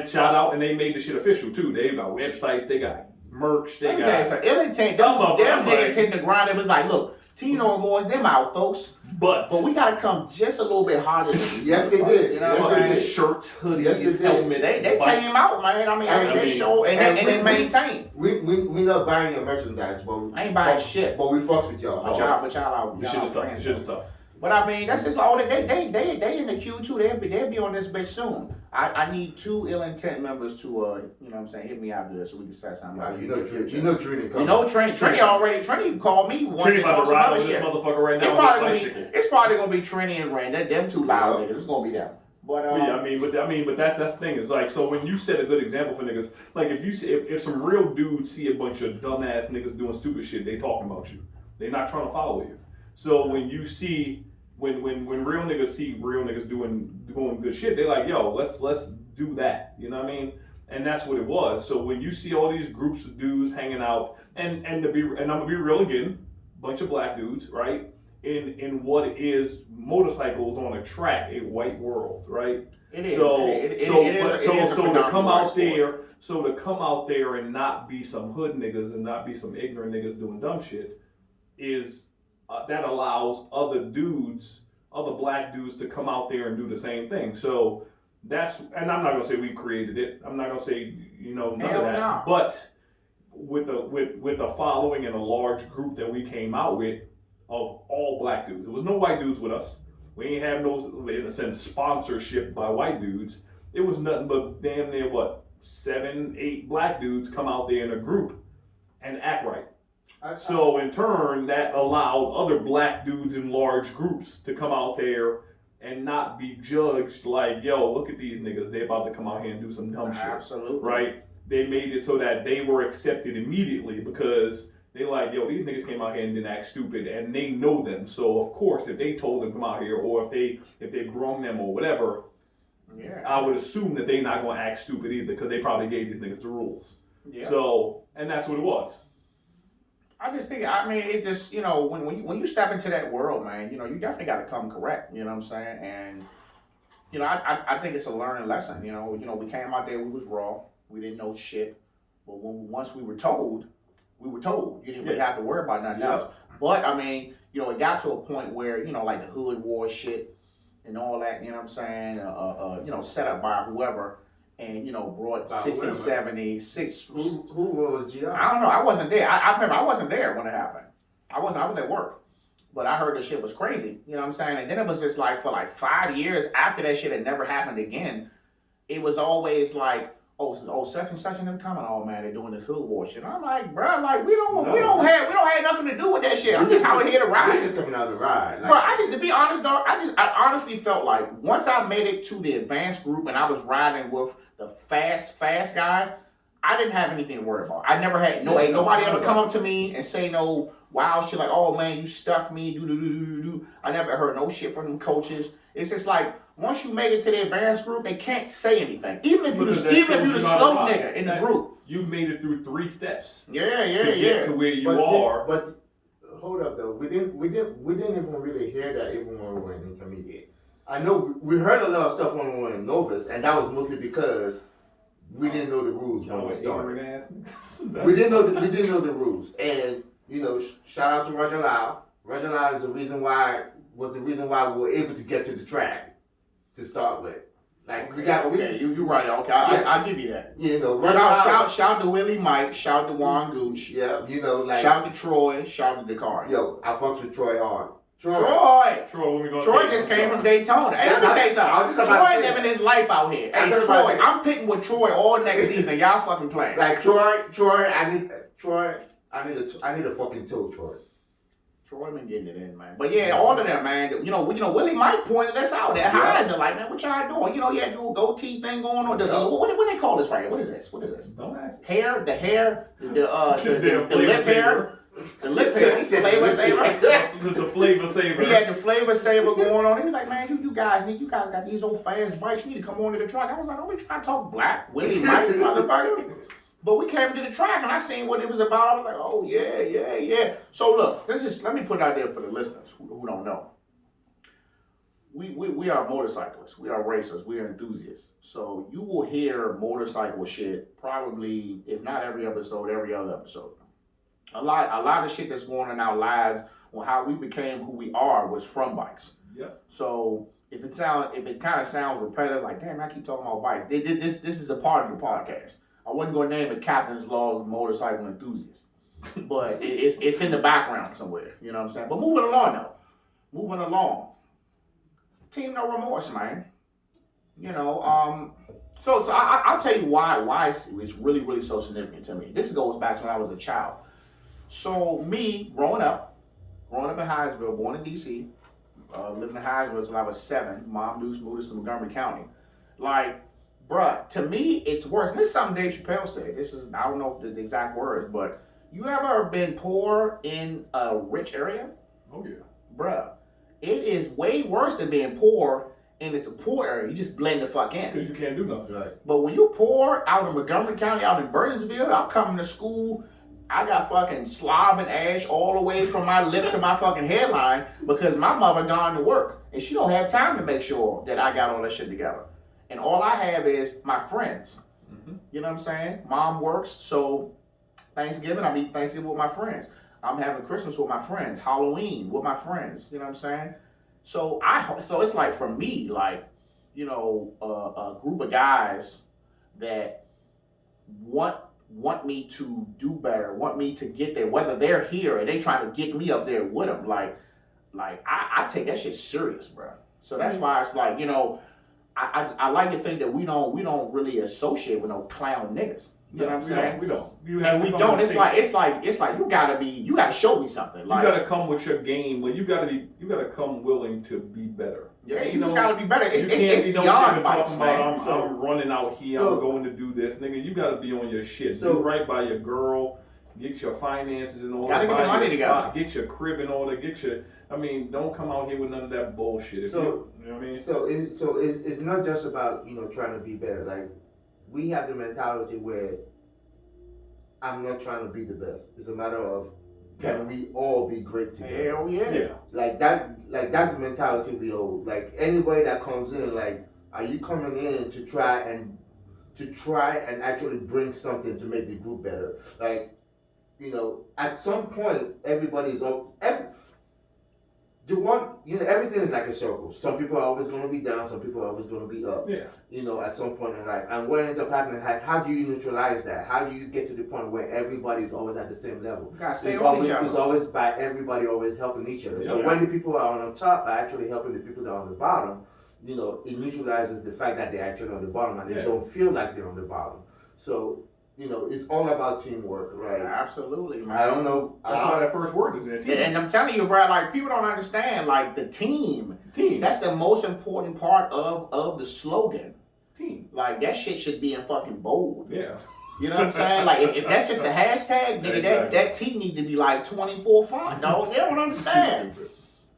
shout out, and they made the shit official too. They got websites, they got merch, they got. Ill intent. Them niggas hit the ground. It was like, look, TeamNoRemorse, them out, folks. But we gotta come just a little bit harder. Yes, they did. You know what I'm saying? Shirts, hoodies, yes, helmets. They came out, man. I mean, they showed and they maintained. We not buying your merchandise, but I ain't buying shit. But we fucks with y'all. But y'all out. The shit is tough. But I mean, that's just all they in the queue too. They'll be on this bitch soon. I need 2 ill intent members to you know what I'm saying, hit me out there so we can set something out. You know Trini coming. You know Trini called me one Trini to talk some other shit. Motherfucker right now. It's probably gonna be Trini and Ren. Them two loud niggas. It's gonna be them. But yeah, but that's the thing. Is like, so when you set a good example for niggas, like if some real dudes see a bunch of dumbass niggas doing stupid shit, they talking about you. They're not trying to follow you. So when you see when real niggas see real niggas doing good shit, they're like, yo, let's do that. You know what I mean? And that's what it was. So when you see all these groups of dudes hanging out, and I'm gonna be real again, bunch of black dudes, right? In what is motorcycles on a track, a white world, right? It is. So to come out there and not be some hood niggas and not be some ignorant niggas doing dumb shit is that allows other black dudes to come out there and do the same thing. So that's, and I'm not gonna say we created it. I'm not gonna say none of that. No. But with a following and a large group that we came out with of all black dudes, there was no white dudes with us. We ain't have no, in a sense, sponsorship by white dudes. It was nothing but damn near 7, 8 black dudes come out there in a group and act right. So in turn, that allowed other black dudes in large groups to come out there and not be judged like, yo, look at these niggas, they about to come out here and do some dumb shit. Absolutely. Right? They made it so that they were accepted immediately because they like, yo, these niggas came out here and didn't act stupid, and they know them. So of course, if they told them to come out here, or if they brung them or whatever, I would assume that they not gonna act stupid either, because they probably gave these niggas the rules. Yeah. So, and that's what it was. I just think, it just, when you step into that world, man, you definitely got to come correct, you know what I'm saying? And, I think it's a learning lesson, we came out there, we was raw, we didn't know shit, but once we were told, you didn't really have to worry about nothing else. But, it got to a point where, like the hood war shit and all that, you know what I'm saying, set up by whoever, and brought 60, 70, 6. Who was GR? I don't know. I wasn't there. I remember I wasn't there when it happened. I was at work, but I heard the shit was crazy. You know what I'm saying? And then it was just like for 5 years after that shit had never happened again. It was always like, oh, such and such and them coming. Oh man, they're doing this hood war shit. And I'm like, bro, we don't have nothing to do with that shit. I'm just out here to ride. We're just coming out to ride. Bro, to be honest, dog, I honestly felt like once I made it to the advanced group and I was riding with the fast guys, I didn't have anything to worry about. I never had ain't nobody ever come up to me and say no wild shit like, oh man, you stuffed me, do. I never heard no shit from them coaches. It's just like once you make it to the advanced group, they can't say anything. Even if you the slow nigga in the group. You've made it through 3 steps. To get to where you are. But hold up though, we didn't even really hear that even when we were in intermediate. I know we heard a lot of stuff when we were in Novus, and that was mostly because we didn't know the rules when we started. We didn't know the rules, and shout out to Roger Lau. Roger Lau is the reason why we were able to get to the track to start with. Like you're right. Okay, I'll give you that. Shout to Willie Mike, shout to Juan Gooch. Yeah, shout to Troy, shout to Dakar. Yo, I fucks with Troy hard. Troy. Troy, when we going? Troy just came from Daytona. Hey, Yeah, let me tell you I was just something. about to Troy say living his life out here. I Hey, was about to Troy, say. I'm pitting with Troy all next season. Y'all fucking playing. Like Troy, I need a fucking toe, Troy. Troy been getting it in, man. But yeah, all of them, man. You know, Willie Mike pointed us out at highs and like, man, what y'all doing? You know, you had to do a goatee thing going on. What they call this right here? What is this? Don't ask. The lip hair. The lip hair, flavor saver. The flavor saver. He had the flavor saver going on. He was like, man, you guys got these old fast bikes. You need to come on to the track. I was like, don't we try to talk black, Willie Mike, motherfucker? But we came to the track and I seen what it was about. I was like, oh yeah. So look, let me put it out there for the listeners who don't know. We are motorcyclists. We are racers. We are enthusiasts. So you will hear motorcycle shit probably, if not every episode, every other episode. A lot of shit that's going on in our lives on how we became who we are was from bikes. Yeah. So if it kind of sounds repetitive, like damn, I keep talking about bikes. This is a part of the podcast. I wasn't going to name it Captain's Log Motorcycle Enthusiast, but it's in the background somewhere. You know what I'm saying? But moving along. Team No Remorse, man. You know, so I'll tell you why it's really, really so significant to me. This goes back to when I was a child. So me, growing up in Hinesville, born in D.C., living in Hinesville until I was 7. Mom moved us to Montgomery County. Like, bruh, to me, it's worse. And this is something Dave Chappelle said. I don't know if the exact words, but you ever been poor in a rich area? Oh, yeah. Bruh, it is way worse than being poor and it's a poor area. You just blend the fuck in. Because you can't do nothing. Right. But when you're poor out in Montgomery County, out in Burtonsville, I'm coming to school, I got fucking slob and ash all the way from my lip to my fucking hairline because my mother gone to work. And she don't have time to make sure that I got all that shit together. And all I have is my friends. Mm-hmm. You know what I'm saying? Mom works, so Thanksgiving, I eat Thanksgiving with my friends. I'm having Christmas with my friends, Halloween with my friends. You know what I'm saying? So it's like for me, like, you know, a group of guys that want me to do better, want me to get there, whether they're here and they trying to get me up there with them. Like I take that shit serious, bro. So that's why it's like, you know, I like to think that we don't really associate with no clown niggas. You know what I'm saying? We don't. We don't. It's like you gotta show me something. Like, you gotta come with your game. Well, you gotta come willing to be better. Yeah, you just gotta be better. It's beyond bikes, man. I'm running out here. I'm going to do this, nigga. You gotta be on your shit. Do right by your girl. Get your finances in order. Gotta get the money together. Get your crib in order. Don't come out here with none of that bullshit. You know what I mean? So it's not just about, you know, trying to be better. Like, we have the mentality where I'm not trying to be the best. It's a matter of can we all be great together? Hell yeah. Like that's the mentality we hold. Like, anybody that comes in, like, are you coming in to try and actually bring something to make the group better? Like, you know, at some point everybody's up. Everything is like a circle. Some people are always going to be down. Some people are always going to be up. Yeah. You know, at some point in life. And what ends up happening, like, how do you neutralize that? How do you get to the point where everybody's always at the same level? You gotta stay on each other. It's always by everybody always helping each other. So when the people are on the top are actually helping the people that are on the bottom, you know, it neutralizes the fact that they're actually on the bottom and they don't feel like they're on the bottom. So, you know, it's all about teamwork, right? Absolutely, man. I don't know. That's why that first word is in it. And I'm telling you, bro, like, people don't understand, like, the team. That's the most important part of the slogan. Team. Like, that shit should be in fucking bold. Yeah. You know what I'm saying? Like, if that's just the hashtag, nigga, exactly. that T need to be like 24 font, dog. They don't understand.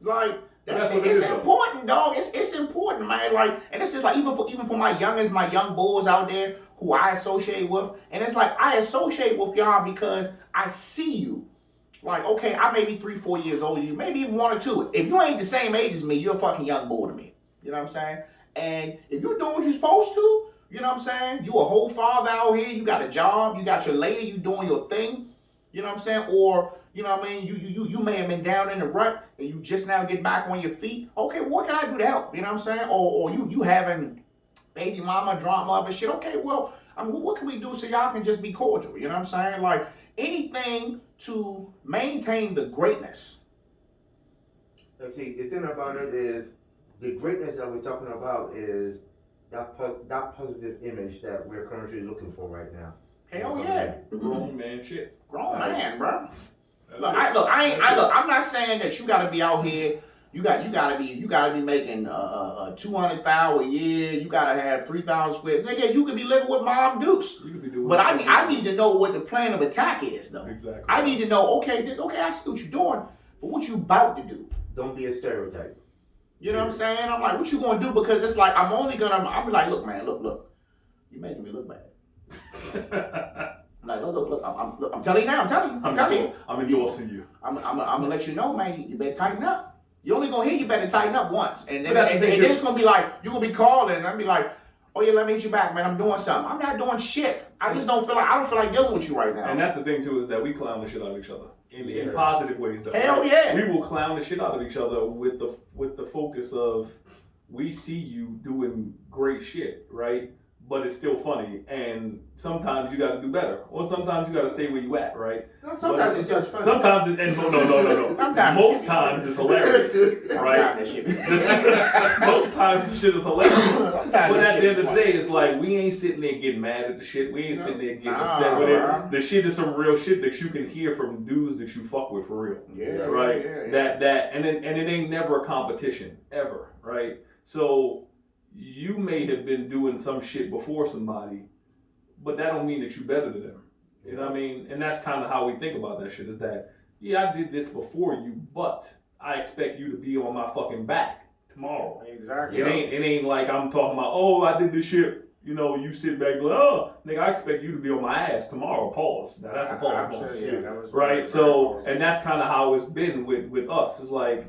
Like, that shit, it's important, dog. It's important, man. Like, and it's just like, even for my young bulls out there who I associate with, and it's like, I associate with y'all because I see you. Like, okay, I may be 3-4 years older than you, maybe even 1 or 2. If you ain't the same age as me, you're a fucking young bull to me. You know what I'm saying? And if you're doing what you're supposed to, you know what I'm saying? You a whole father out here, you got a job, you got your lady, you doing your thing. You know what I'm saying? Or, you know what I mean? You may have been down in the rut and you just now get back on your feet. Okay, what can I do to help? You know what I'm saying? Or you having baby mama drama and shit. Okay, well, I mean, what can we do so y'all can just be cordial? You know what I'm saying? Like, anything to maintain the greatness And see, the thing about it is, the greatness that we're talking about is that positive image that we're currently looking for right now. Hell yeah. Grown man shit. Grown man, bro. That's Look, it. I'm not saying that you gotta be out here. You gotta be making 200,000 a year. You gotta have 3,000 square. Nigga, you could be living with Mom Dukes. You could be doing But I need to know what the plan of attack is, though. Exactly. I need to know. Okay, I see what you're doing, but what you about to do? Don't be a stereotype. You know what I'm saying? I'm like, what you gonna do? Because it's like I'm be like, look, man, look, you making me look bad. I'm like, look, I'm telling you now. I'm telling you. I'm endorsing you. I'm gonna let you know, man. You better tighten up. You only gonna hear you better tighten up once, and then, But and then it's gonna be like you gonna be calling, and I'm be like, oh yeah, let me hit you back, man. I'm doing something. I'm not doing shit. I don't feel like dealing with you right now. And that's the thing too, is that we clown the shit out of each other in positive ways. Though, Hell right? yeah. We will clown the shit out of each other with the focus of we see you doing great shit, right? But it's still funny, and sometimes you got to do better, or sometimes you got to stay where you at, right? No, sometimes it's just funny. Sometimes no. Sometimes most times it's hilarious, right? Most times the shit is hilarious. But at the end of the day, it's like we ain't sitting there getting mad at the shit. We ain't sitting there getting upset with it. The shit is some real shit that you can hear from dudes that you fuck with for real. Yeah. Right. Yeah. And it ain't never a competition ever, right? So you may have been doing some shit before somebody, but that don't mean that you better than them. You know what I mean? And that's kind of how we think about that shit, is that, yeah, I did this before you, but I expect you to be on my fucking back tomorrow. Exactly. It ain't like I'm talking about, oh, I did this shit. You know, you sit back and go, oh, nigga, I expect you to be on my ass tomorrow. Pause. Now that's a pause moment. Yeah, right? So, and that's kind of how it's been with us. It's like,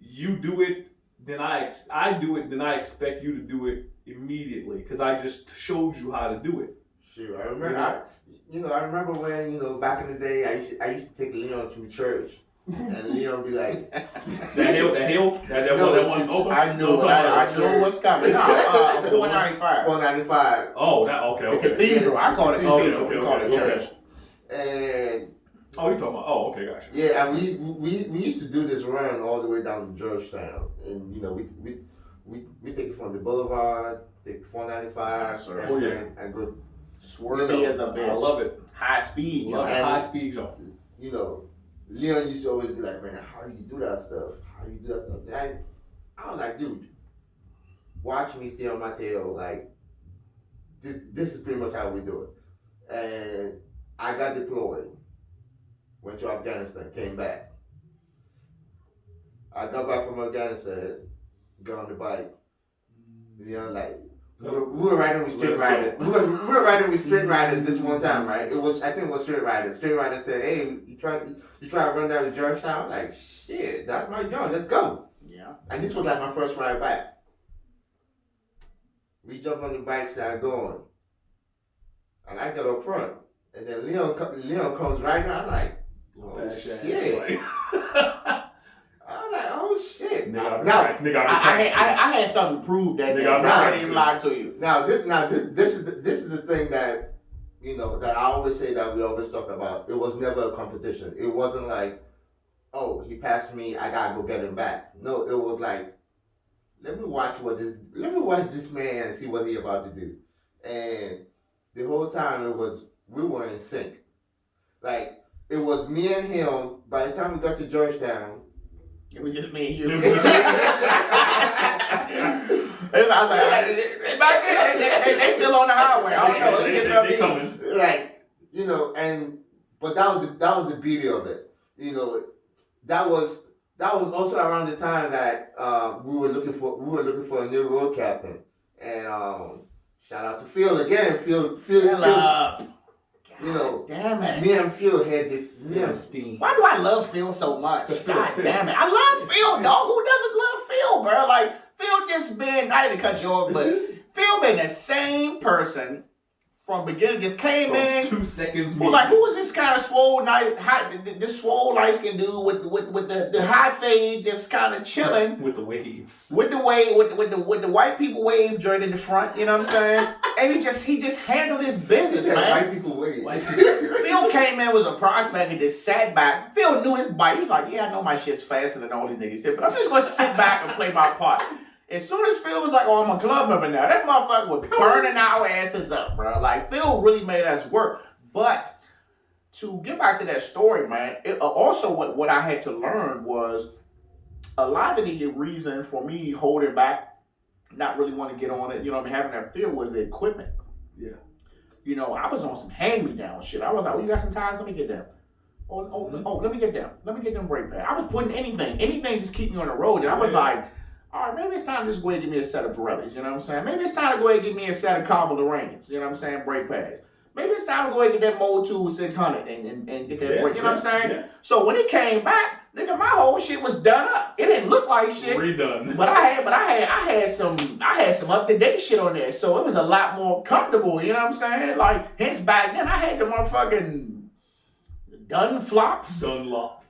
you do it, then I do it, then I expect you to do it immediately because I just showed you how to do it. Sure, I remember. I remember when back in the day, I used to take Leon to church, and Leon be like, that hill, that one. Open. I knew what's coming. 495. 495. Oh, that okay. The cathedral. I call it cathedral. We call it church. And you're talking about? Oh, okay, gotcha. Yeah, and we used to do this run all the way down to Georgetown, and we take it from the Boulevard, take 495, and go swervy as a bitch. I love it. High speed. High speed jump. Leon used to always be like, man, how do you do that stuff? And I was like, dude, watch me stay on my tail. Like, this is pretty much how we do it. And I got deployed. Went to Afghanistan, came back. I got back from Afghanistan, got on the bike. We were riding with street riders. We were riding with street riders this one time, right? I think it was street riders. Street riders said, "Hey, you try to run down to Georgetown?" Like, shit, that's my job. Let's go. Yeah. And this was like my first ride back. We jumped on the bike, started going, and I got up front, and then Leon comes right now. I'm like, oh shit. I'm like, oh shit. I had something to prove that I didn't even lie to you. Now this is the thing that that I always say, that we always talk about. It was never a competition. It wasn't like, oh, he passed me, I gotta go get him back. No, it was like, let me watch this man and see what he about to do. And the whole time we were in sync. Like, it was me and him. By the time we got to Georgetown, it was just me and you. I was like, they still on the highway. I don't know. Let's get something coming. Like, but that was the beauty of it. That was also around the time that we were looking for a new road captain. And shout out to Phil again. Phil. Damn it. Me and Phil had this. Why do I love Phil so much? God damn it. I love Phil, dog. Who doesn't love Phil, bro? Like, Phil just been, I didn't cut you off, but Phil been the same person from beginning. Just came in. 2 seconds. Who was this kind of swole, this swole light-skinned dude with the high fade, just kind of chilling. With the waves. With the white people wave joint in the front, you know what I'm saying? And he just handled his business, man. White people wave. Phil came in was a prospect and just sat back. Phil knew his bike. He was like, yeah, I know my shit's faster than all these niggas shit, but I'm just gonna sit back and play my part. As soon as Phil was like, oh, I'm a club member now, that motherfucker was burning our asses up, bro. Like, Phil really made us work. But to get back to that story, man, also what I had to learn was a lot of the reason for me holding back, not really want to get on it, you know what I mean, having that fear was the equipment. Yeah. You know, I was on some hand-me-down shit. I was like, oh, you got some tires? Let me get them. Oh, let me get them. Let me get them brake pads. I was putting anything just keep me on the road. And I was like, all right, maybe it's time to just go ahead and give me a set of Pirellis, you know what I'm saying? Maybe it's time to go ahead and give me a set of Carbon Lorraines, you know what I'm saying, brake pads. Maybe it's time to go ahead and get that Mold 2 600 and get that brake, you know what I'm saying? Yeah. So when it came back, nigga, my whole shit was done up. It didn't look like shit. Redone. But I had some up-to-date shit on there, so it was a lot more comfortable, you know what I'm saying? Like, hence back then I had the motherfucking Dunlops.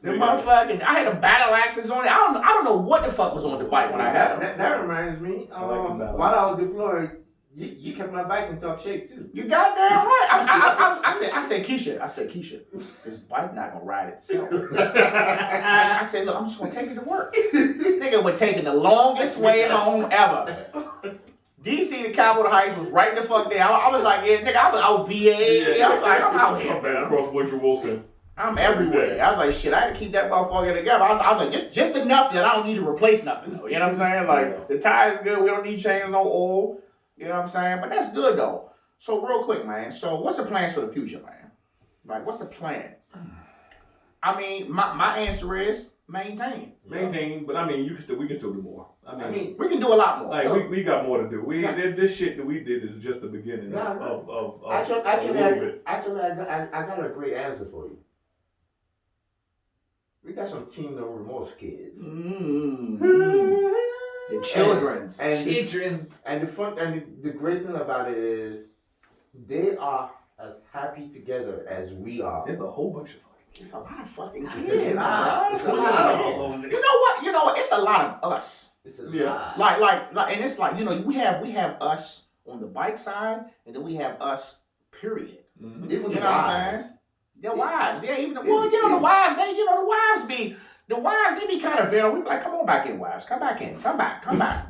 The motherfucking, I had them battle axes on it. I don't know what the fuck was on the bike when I had them. That reminds me, while I was deployed, you kept my bike in top shape too. You goddamn right. I said, Keisha, this bike not gonna ride itself. I said, look, I'm just gonna take it to work. Nigga, we're taking the longest way home ever. DC to Capitol Heights was right the fuck there. I was like, yeah, nigga, I was out VA. I was like, I'm out here. I'm back across Woodrow Wilson. I'm everywhere. I was like, shit, I had to keep that motherfucker together. I was like, just enough that I don't need to replace nothing though. You know what I'm saying? Like, the tires good. We don't need change no oil. You know what I'm saying? But that's good though. So real quick, man. So what's the plans for the future, man? Like, what's the plan? I mean, my answer is maintain. Maintain, but I mean, we can still do more. I mean, we can do a lot more. Like, so, we got more to do. This shit that we did is just the beginning of actually, I got a great answer for you. We got some TeamNoRemorse kids. The children's. And the great thing about it is they are as happy together as we are. There's a whole bunch of it's a lot of fucking kids. It's a lot of them. You know what? It's a lot of us. It's a lot. Like, and it's like, you know, we have us on the bike side, and then we have us, period. Mm-hmm. You know what I'm saying? The wives, yeah, even the the wives, the wives, they be kind of veiled. We be like, come on back in, wives, come back.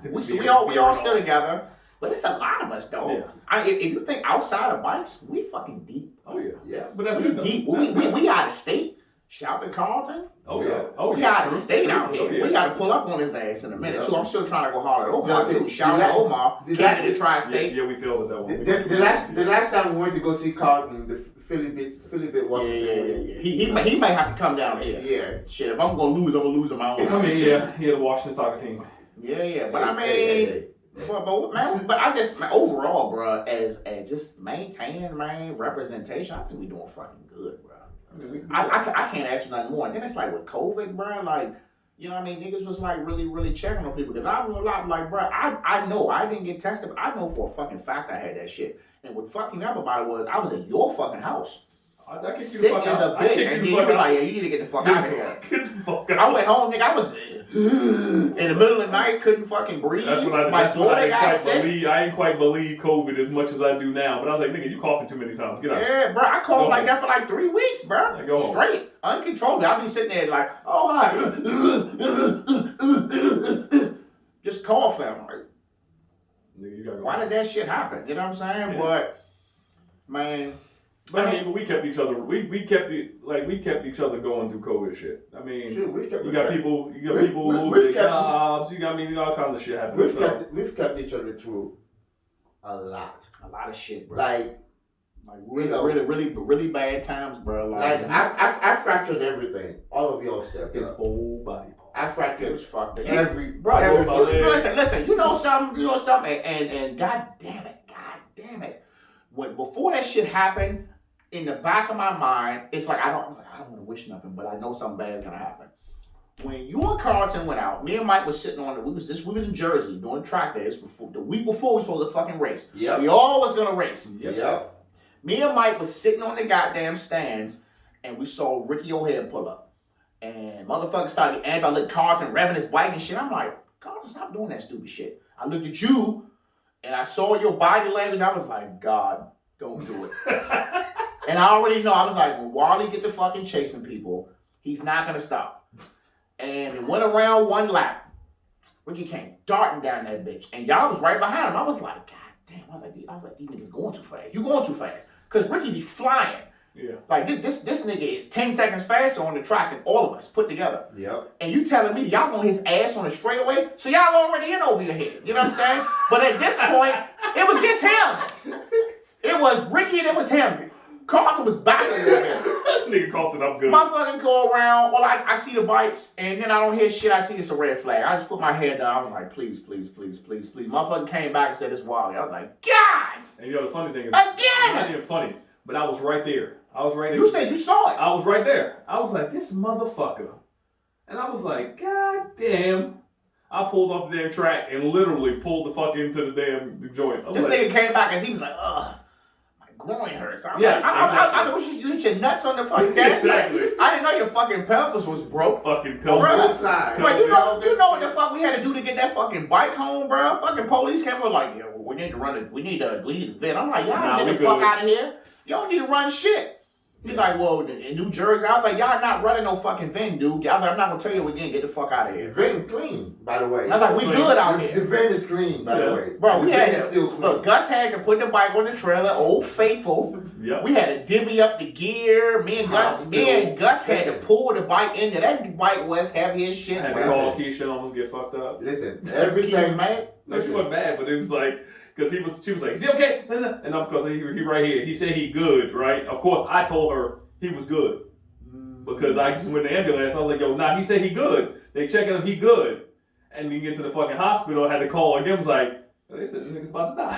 we all still together, but it's a lot of us though. Yeah. If you think outside of bikes, we fucking deep. Oh yeah, yeah, but that's we deep. We out of state. Shout to Carlton. Oh yeah, we out of state out here. Yeah. We got to pull up on his ass in a minute too. I'm still trying to go hard at Omar too. Shout out to Omar, Canada Tri-State. Yeah, we feel that one. The last time we went to go see Carlton, the Philly bit Washington. Yeah. He may have to come down here. Yeah. Shit, if I'm gonna lose on my own. I mean, the Washington soccer team. Yeah. But I mean, but I just overall, bro, as just maintaining representation, I think we doing fucking good, bro. I can't ask you nothing more. And then it's like with COVID, bro, like, you know what I mean? Niggas was like really checking on people. Because I don't know a lot, like, bro, I know I didn't get tested, but I know for a fucking fact I had that shit. And what fucking up about it was I was at your fucking house. Sick as a bitch. And you were like, yeah, you need to get the fuck out of here. Get the fuck out. I went home, nigga, I was in the middle of the night, couldn't fucking breathe. That's what I ain't quite believe COVID as much as I do now. But I was like, nigga, you coughing too many times. Get out. Yeah, bro, I coughed like that for like 3 weeks, bro. Like, straight, uncontrollably. I'll be sitting there like, oh, hi. Just coughing. I'm like, nigga, you gotta go. Why did that shit happen? You know what I'm saying? Yeah. But, man. But I mean, we kept each other. We kept each other going through COVID shit. I mean, you got people losing their jobs. You got all kinds of shit happening. We've kept each other through a lot of shit, bro. Like really bad times, bro. Like I fractured everything. All of y'all stepped his whole body. I fractured every. Listen. You know something, and God damn it. Before that shit happened, in the back of my mind, it's like I don't want to wish nothing, but I know something bad is gonna happen. When you and Carlton went out, me and Mike was sitting on we was in Jersey doing track days the week before we were supposed to fucking race. Yep. We all was gonna race. Yep. Me and Mike was sitting on the goddamn stands, and we saw Ricky O'Hare pull up, and motherfuckers started anti Carlton revving his bike and shit. I'm like, Carlton, stop doing that stupid shit. I looked at you. And I saw your body language. I was like, God, don't do it. And I already know, I was like, when Wally get to fucking chasing people, he's not going to stop. And it went around one lap. Ricky came darting down that bitch. And y'all was right behind him. I was like, God damn. I was like, these niggas going too fast. You going too fast. Because Ricky be flying. Yeah. Like, this nigga is 10 seconds faster on the track than all of us put together. Yep. And you telling me y'all want his ass on the straightaway? So y'all already in over your head. You know what I'm saying? But at this point, it was just him. It was Ricky and it was him. Carlton was back a little bit. Nigga Carlton up good. Motherfucking go around. Well, I see the bikes, and then I don't hear shit. I see it's a red flag. I just put my head down. I was like, please, please, please, please, please. Motherfucker came back and said it's Wally. I was like, God! And you know the funny thing is, Again! it's not even funny, but I was right there. I was right there. You said you saw it. I was right there. I was like, this motherfucker. And I was like, God damn. I pulled off the damn track and literally pulled the fuck into the damn joint. This like, nigga came back and he was like, ugh. Groin hurts. Yes, I wish you hit your nuts on the fucking gas. Exactly. I didn't know your fucking pelvis was broke. Fucking On pelvis. both sides. Bro, you know what the fuck we had to do to get that fucking bike home, bro? Fucking police came over like, yeah, well, we need to run it. We need to vent. I'm like, y'all get the fuck out of here. Y'all need to run shit. He's like, well, in New Jersey, I was like, y'all not running no fucking vent, dude. I was like, I'm not gonna tell you again. Get the fuck out of The here. vent clean, by the way. I was like, we good out The here. vent is clean, by the way. Bro, we the had vent is still clean. look, Gus had to put the bike on the trailer, old faithful. Yep. We had to divvy up the gear. Me and Gus had to pull the bike into that bike was heavy as shit. I had to call Keisha and almost get fucked up. Listen, Keith, everything, man. No, she wasn't bad, but it was like, because she was like, is he okay? And of course, he right here. He said he good, right? Of course, I told her he was good. Because I just went to the ambulance. I was like, yo, nah, he said he good. They checking him, he good. And then get to the fucking hospital, I had to call again. Was like, they said this nigga's about to die.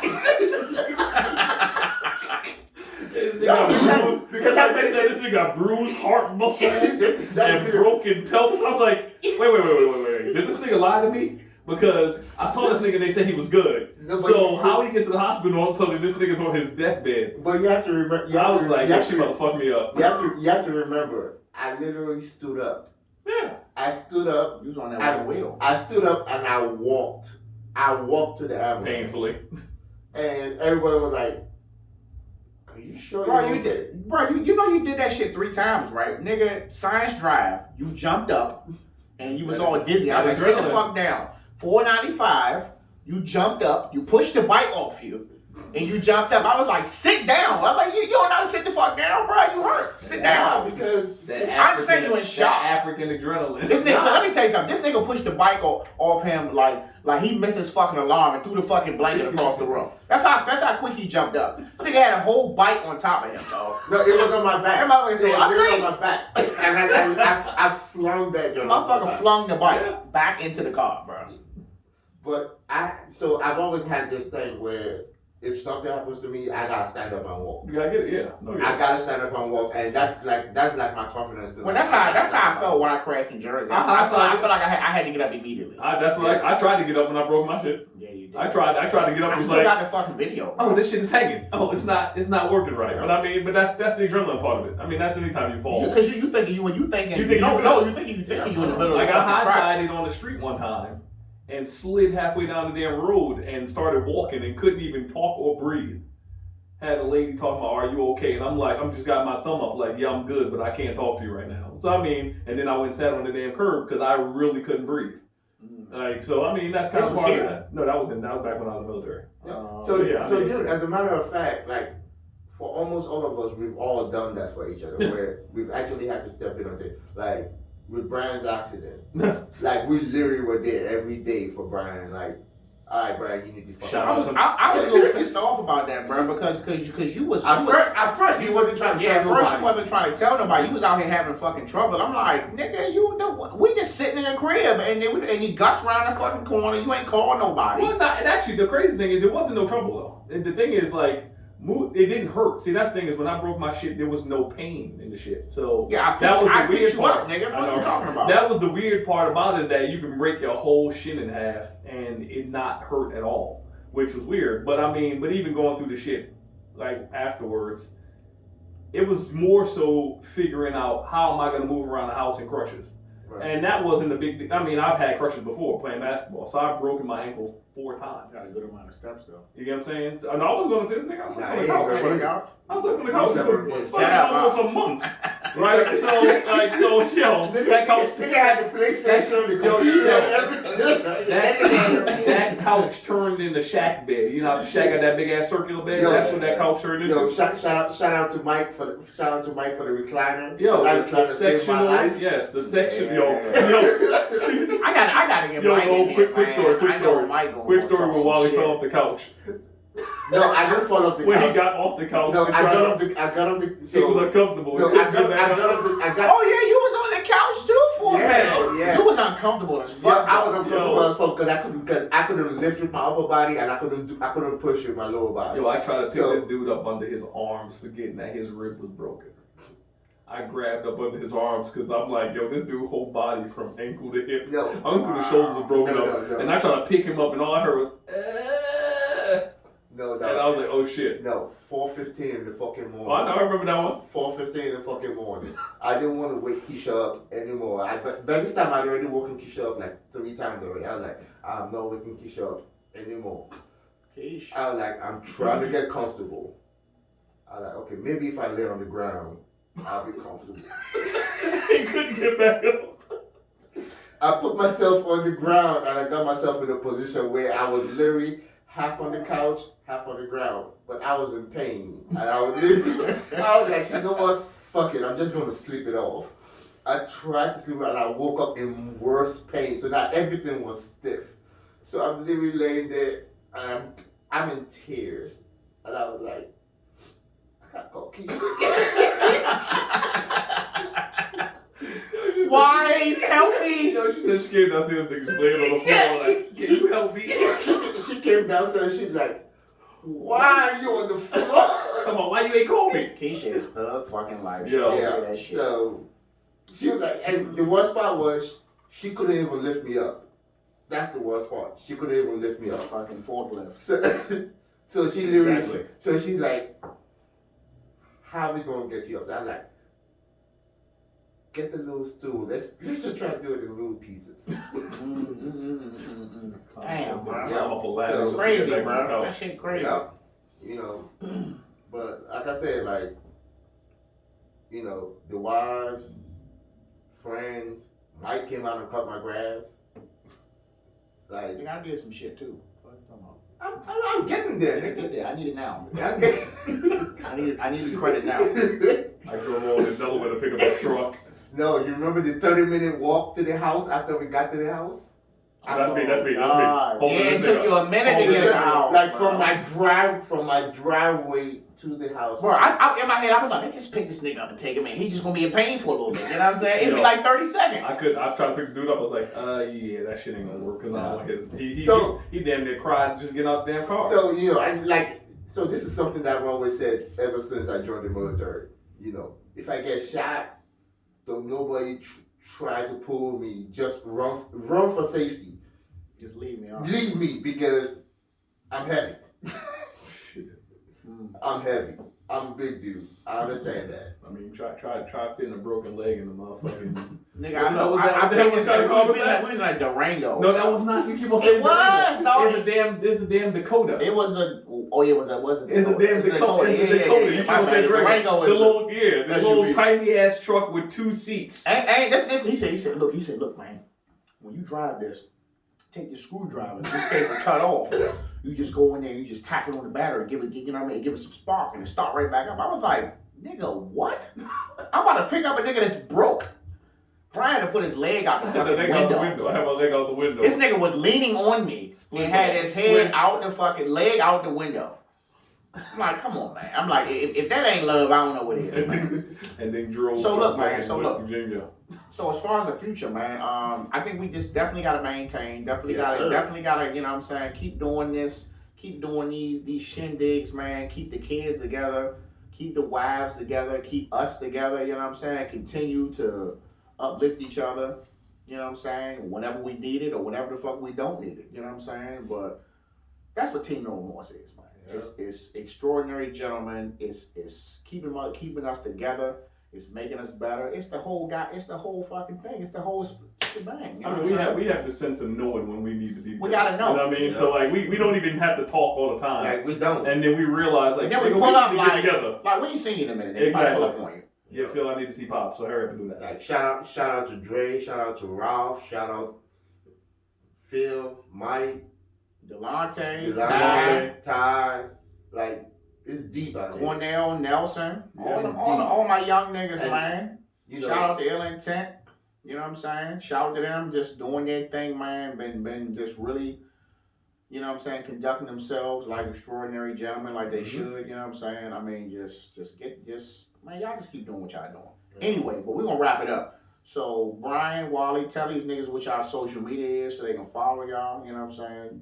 Because they said this nigga got bruised heart muscles and broken pelvis. I was like, wait. Did this nigga lie to me? Because I saw this nigga and they said he was good. No, so how he get to the hospital all of a sudden this nigga's on his deathbed? But you have to remember. I was like, she about to fuck me up. You have to remember. I literally stood up. Yeah. I stood up. You was on that wheel. I stood up and I walked. I walked to the ambulance. Painfully. And everybody was like, "Are you sure?" Bro, you did. Bro, you know you did that shit 3 times, right? Nigga, Science Drive. You jumped up and you was all dizzy. I was like, sit the fuck down. 495. You jumped up. You pushed the bike off you. And you jumped up. I was like, sit down. I'm like, you don't know how to sit the fuck down, bro. You hurt. Sit down. Because I'm saying you in shock. African adrenaline. This nigga, let me tell you something. This nigga pushed the bike off him like he missed his fucking alarm and threw the fucking blanket across the room. That's how quick he jumped up. This nigga had a whole bike on top of him, dog. No, it was on my back. That motherfucker said, It was on my back. And I flung that joint. Motherfucker flung the bike back into the car, bro. But I've always had this thing where if something happens to me, I gotta stand up and walk. You gotta get it, yeah. No, I gotta stand up and walk, and that's like my confidence. Well, that's how I felt when I crashed in Jersey. I felt like I had to get up immediately. That's what I tried to get up when I broke my shit. Yeah, you did. I tried to get up and I was still like, got the fucking video. oh, this shit is hanging. Oh, it's not working right. But I mean, that's the adrenaline part of it. I mean, that's anytime you fall. Because you thinking you in the middle of the I got fucking track. high-sided on the street one time and slid halfway down the damn road and started walking and couldn't even talk or breathe. Had a lady talking about, are you okay? And I'm like, I'm just got my thumb up like, yeah, I'm good, but I can't talk to you right now. So I mean, and then I went and sat on the damn curb because I really couldn't breathe. Like, so I mean, that's kind of part of that. No, that was back when I was in the military. Dude, as a matter of fact, like for almost all of us, we've all done that for each other, where we've actually had to step in on it. Like with Brian's accident, like we literally were there every day for Brian. Like, all right, Brian, you need to fuck. I was a little pissed off about that, bro, because you was at first he wasn't trying to tell nobody. He wasn't trying to tell nobody. You was out here having fucking trouble. I'm like, nigga, we just sitting in the crib and you Gus around the fucking corner. You ain't calling nobody. Well, and actually, the crazy thing is, it wasn't no trouble though. And the thing is, like, it didn't hurt. See, that's the thing is, when I broke my shit, there was no pain in the shit. So yeah, I picked you up, nigga. What are you talking about? That was the weird part about it, is that you can break your whole shin in half and it not hurt at all, which was weird. But I mean, even going through the shit, like afterwards, it was more so figuring out how am I going to move around the house in crutches. And that wasn't a big deal. I mean, I've had crushes before playing basketball, so I've broken my ankle 4 times. Got a good amount of steps though. You get what I'm saying? And I was going to say, this nigga, I slept on the couch. I slept on the couch for almost a month. Right? So, yo. Nigga had the PlayStation, the computer, everything. That couch turned into Shaq bed. You know, Shaq got that big ass circular bed. That's what that couch turned into. Yo, shout out to Mike for the recliner. Yo, that recliner the saved my life. yes, the section. Yeah. Yo. I gotta get Mike in here, quick story when Wally fell off the couch. No, I didn't fall off the couch. When he got off the couch. No, I got off the. It was uncomfortable. No, I got. Oh yeah, you was on the couch too for a minute. Yeah. You was uncomfortable as fuck. Yeah, I was uncomfortable as fuck because I couldn't lift with my upper body and I couldn't push with my lower body. Yo, I tried to pick this dude up under his arms, forgetting that his rib was broken. I grabbed up under his arms because I'm like, yo, this dude whole body from ankle to hip, ankle to shoulders was broken up, and I tried to pick him up, and all I heard was, No. And I was like, oh shit. No, 4:15 in the fucking morning. Oh, I know, I remember that one. 4:15 in the fucking morning. I didn't want to wake Keisha up anymore. But by this time I'd already woken Keisha up like 3 times already. I was like, I'm not waking Keisha up anymore. Keisha. I was like, I'm trying to get comfortable. I was like, okay, maybe if I lay on the ground, I'll be comfortable. He couldn't get back up. I put myself on the ground and I got myself in a position where I was literally half on the couch, half on the ground. But I was in pain. And I was like, you know what? Fuck it. I'm just going to sleep it off. I tried to sleep and I woke up in worse pain. So now everything was stiff. So I'm literally laying there and I'm in tears. And I was like, I got Keisha. Why? Help me! Yo, she said she came downstairs, niggas laying on the floor. Like, can you help me? She came downstairs. She's like, why are you on the floor? Come on, why you ain't call me? Keisha is thug fucking life. Yeah. That shit. So she was like, and the worst part was she couldn't even lift me up. That's the worst part. She couldn't even lift me up. Fucking forklift. So she literally, Exactly. so she's like, how are we gonna get you up? So I'm like, get the little stool. Let's just try to do it in little pieces. Damn, bro. Yeah. That's So, crazy, bro. That shit crazy. Yeah. You know, but like I said, like, you know, the wives, friends, Mike came out and cut my grass. Like, I did some shit too. What are you talking about? I'm getting there, Get nigga. there. I need it now. I'm getting- I need the credit now. I drove all in Delaware to pick up a truck. No, you remember the 30-minute walk to the house after we got to the house? That's me. Yeah, it took you a minute to get to the house. Like bro. from my driveway to the house. Bro, I in my head, I was like, let's just pick this nigga up and take him in. He just gonna be in pain for a little bit. You know what I'm saying? It'd be like 30 seconds. I tried to pick the dude up. I was like, yeah, that shit ain't gonna work because I don't want his. So- He damn near cried just get out the damn car. So, you know, so this is something that I've always said ever since I joined the military. You know, if I get shot, don't nobody try to pull me. Just run for safety. Just leave me on. Leave me because I'm heavy. I'm heavy. I'm a big dude. I understand that. I mean, try fitting a broken leg in the motherfucking. Nigga, I know. I think it's like Durango. No, that was not. You keep on saying It was, no. It's a damn Dakota. It was a. Oh yeah, was a. It's a damn Dakota. It's a Dakota. You keep on saying Durango. The little tiny ass truck with 2 seats. And this. He said, look, man. When you drive this, take your screwdriver. In this case, it's cut off. You just go in there, you just tap it on the battery, give it some spark, and it start right back up. I was like, nigga, what? I'm about to pick up a nigga that's broke. Brian to put his leg out the fucking window. I have my leg out the window. This nigga was leaning on me and had his head out the fucking leg out the window. I'm like, come on, man. I'm like, if that ain't love, I don't know what it is. And then drove. So look, man. So West look. Virginia. So as far as the future, man, I think we just definitely gotta maintain. Definitely Yes, gotta. You know what I'm saying? Keep doing this. Keep doing these shindigs, man. Keep the kids together. Keep the wives together. Keep us together. You know what I'm saying? Continue to uplift each other. You know what I'm saying? Whenever we need it or whenever the fuck we don't need it. You know what I'm saying? But that's what TeamNoRemorse is, man. Yeah. It's extraordinary gentlemen. It's keeping us together. It's making us better. It's the whole fucking thing. It's the whole shebang. You know I mean, we have the sense of knowing when we need to be. We gotta know. You know what I mean? Yeah. So like we don't even have to talk all the time. Like we don't. And then we realize like then we nigga, pull up need to like, get together. like we ain't seen you in a minute. They Exactly. pull up on you. Yeah, Phil, I need to see Pop, so hurry up and do that. Like shout out to Dre, shout out to Ralph, shout out Phil, Mike, Delonte, Ty, like it's deep out here. Cornell, Nelson, Yeah, all my young niggas, And, man. You know, Shout out to Ill Intent. You know what I'm saying? Shout out to them just doing their thing, man. Been just really, you know what I'm saying, conducting themselves like extraordinary gentlemen, like they should. You know what I'm saying? I mean, man, y'all just keep doing what y'all doing. Anyway, but we're gonna wrap it up. So Brian, Wally, tell these niggas what y'all social media is so they can follow y'all. You know what I'm saying?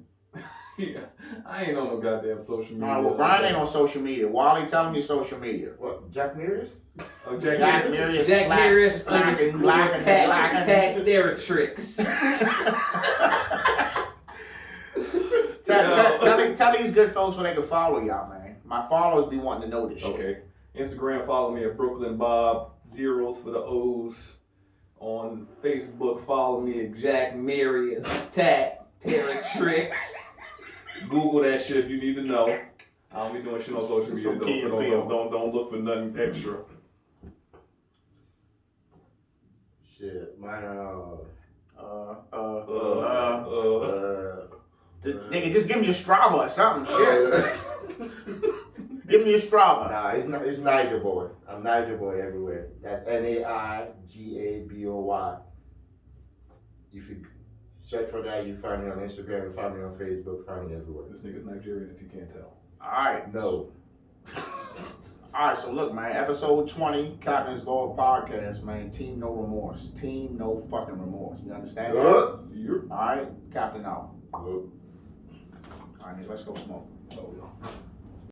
Yeah, I ain't on no goddamn social media. All right, well, Brian ain't on social media. Wally, tell him your social media. What, Jack Mears? Oh, Jack Marius, Jack Marius _ tag their tricks. Tell these good folks where they can follow y'all, man. My followers be wanting to know this shit. Okay. Instagram, follow me at Brooklyn Bob, zeros for the O's. On Facebook, follow me at Jack Marius tag their tricks. Google that shit if you need to know. I don't be doing shit on social media though, so don't look for nothing extra. Shit, mine Nigga, just give me your Strava or something, shit. Give me your Strava. Nah, it's Niger Boy. I'm Niger Boy everywhere. That's NAIGABOY. If you search for that, you find me on Instagram, you find me on Facebook, find me everywhere. This nigga's Nigerian if you can't tell. Alright. No. Alright, so look, man, episode 20, Captain's Log Podcast, man. Team No Remorse. Team No fucking remorse. You understand that? Yep. Alright, Captain out. Look. Alright, let's go smoke. Oh, yeah.